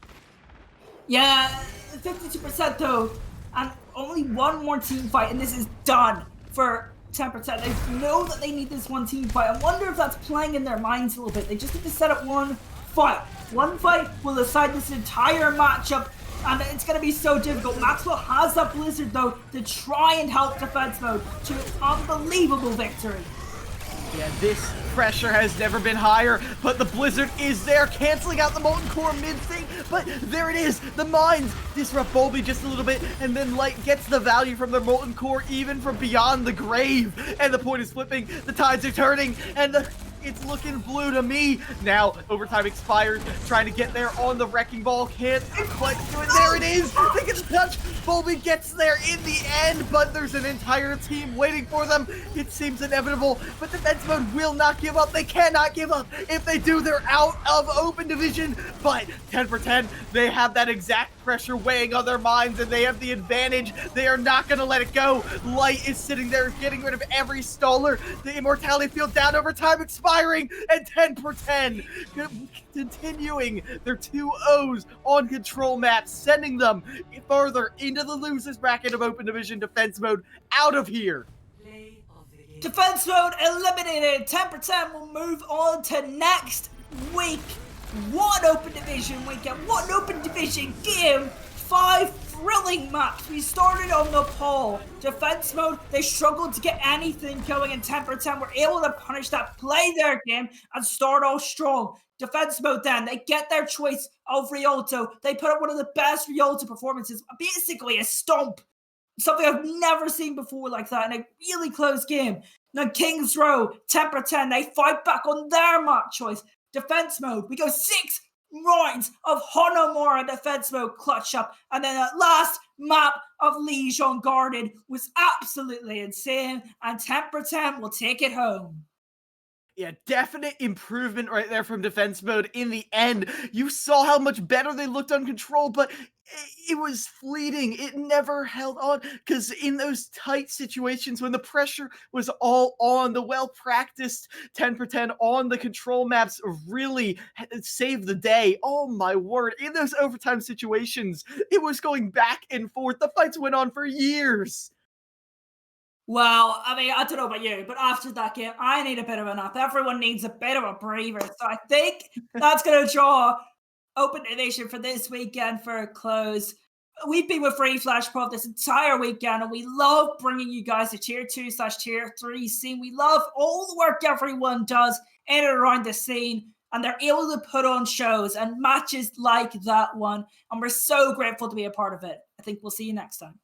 Yeah, 52% though. And only one more team fight and this is done for 10%. They know that they need this one team fight. I wonder if that's playing in their minds a little bit. They just need to set up one fight. One fight will decide this entire matchup. And it's going to be so difficult. Maxwell has that Blizzard, though, to try and help defense mode to an unbelievable victory. Yeah, this pressure has never been higher, but the Blizzard is there, canceling out the Molten Core mid-thing, but there it is, the mines disrupt Bolby just a little bit, and then Light gets the value from their Molten Core even from beyond the grave, and the point is flipping, the tides are turning, and the It's looking blue to me. Now, overtime expires, trying to get there on the wrecking ball. Can't quite do it. There it is. They get the touch. Bolby gets there in the end, but there's an entire team waiting for them. It seems inevitable, but defense mode will not give up. They cannot give up. If they do, they're out of open division. But 10 for 10, they have that exact pressure weighing on their minds, and they have the advantage. They are not going to let it go. Light is sitting there getting rid of every staller. The immortality field down over time expiring, and 10 for 10 continuing their 2-0s on control maps, sending them further into the losers bracket of open division defense mode, out of here. Defense mode eliminated. 10 for 10 will move on to next week. What open division weekend, what open division game, 5 thrilling maps. We started on Nepal. Defense mode, they struggled to get anything going, and 10 for 10 were able to punish that, play their game, and start off strong. Defense mode then, they get their choice of Rialto. They put up one of the best Rialto performances, basically a stomp. Something I've never seen before like that in a really close game. Now Kings Row, 10 for 10, they fight back on their map choice. Defense mode, we go 6 rounds of Hanamura defense mode clutch up, and then that last map of Legion Garden was absolutely insane, and 10 for 10 will take it home. Yeah, definite improvement right there from defense mode in the end. You saw how much better they looked on control, but it was fleeting. It never held on, because in those tight situations when the pressure was all on, the well-practiced 10 for 10 on the control maps really saved the day. Oh my word. In those overtime situations, it was going back and forth. The fights went on for years. Well, I mean, I don't know about you, but after that game, I need a bit of a nap. Everyone needs a bit of a breather. So I think that's going to draw open division for this weekend for a close. We've been with Free Flash Pro this entire weekend, and we love bringing you guys the Tier 2/Tier 3 scene. We love all the work everyone does in and around the scene, and they're able to put on shows and matches like that one. And we're so grateful to be a part of it. I think we'll see you next time.